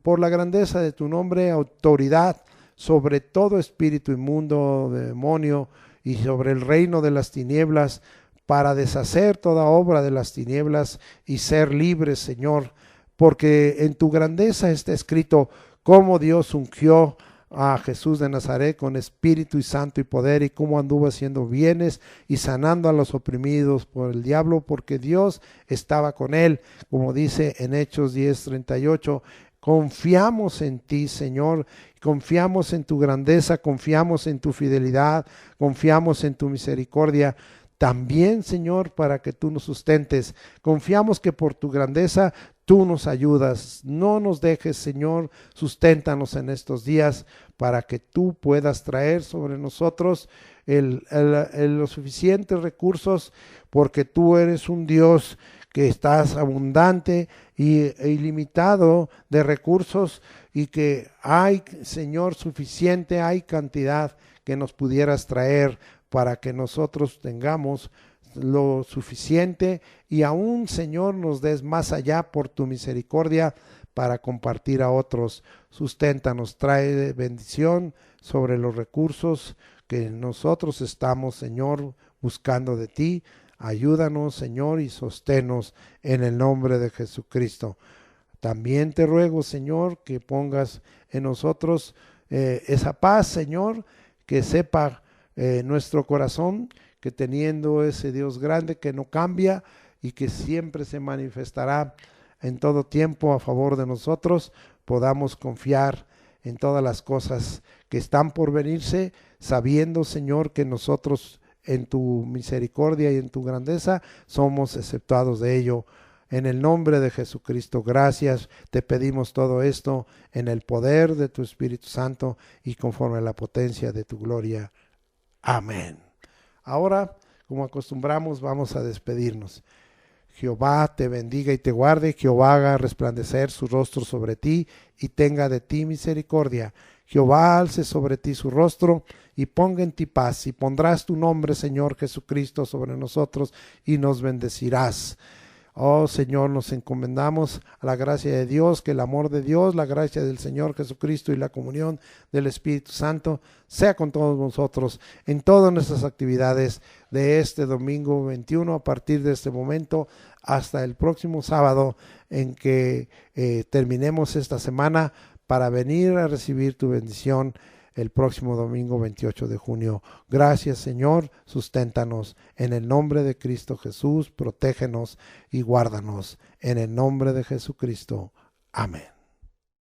por la grandeza de tu nombre, autoridad sobre todo espíritu inmundo, demonio, y sobre el reino de las tinieblas, para deshacer toda obra de las tinieblas y ser libres, Señor, porque en tu grandeza está escrito cómo Dios ungió a Jesús de Nazaret con espíritu y santo y poder, y cómo anduvo haciendo bienes y sanando a los oprimidos por el diablo, porque Dios estaba con él, como dice en Hechos 10:38. Confiamos en ti, Señor, confiamos en tu grandeza, confiamos en tu fidelidad, confiamos en tu misericordia. También, Señor, para que tú nos sustentes. Confiamos que por tu grandeza tú nos ayudas. No nos dejes, Señor, susténtanos en estos días, para que tú puedas traer sobre nosotros los suficientes recursos, porque tú eres un Dios que estás abundante e ilimitado de recursos, y que hay, Señor, suficiente, hay cantidad que nos pudieras traer, para que nosotros tengamos, lo suficiente y aún, Señor, nos des más allá por tu misericordia para compartir a otros. Susténtanos, trae bendición sobre los recursos que nosotros estamos, Señor, buscando de ti. Ayúdanos, Señor, y sosténnos en el nombre de Jesucristo. También te ruego, Señor, que pongas en nosotros esa paz, Señor, que sepa nuestro corazón que teniendo ese Dios grande que no cambia y que siempre se manifestará en todo tiempo a favor de nosotros, podamos confiar en todas las cosas que están por venirse, sabiendo, Señor, que nosotros en tu misericordia y en tu grandeza somos exceptuados de ello. En el nombre de Jesucristo, gracias, te pedimos todo esto en el poder de tu Espíritu Santo y conforme a la potencia de tu gloria. Amén. Ahora, como acostumbramos, vamos a despedirnos. Jehová te bendiga y te guarde, Jehová haga resplandecer su rostro sobre ti y tenga de ti misericordia. Jehová alce sobre ti su rostro y ponga en ti paz, y pondrás tu nombre, Señor Jesucristo, sobre nosotros y nos bendecirás. Oh Señor, nos encomendamos a la gracia de Dios, que el amor de Dios, la gracia del Señor Jesucristo y la comunión del Espíritu Santo sea con todos nosotros en todas nuestras actividades de este domingo 21 a partir de este momento hasta el próximo sábado en que terminemos esta semana para venir a recibir tu bendición el próximo domingo 28 de junio. Gracias, Señor, susténtanos en el nombre de Cristo Jesús, protégenos y guárdanos en el nombre de Jesucristo. Amén.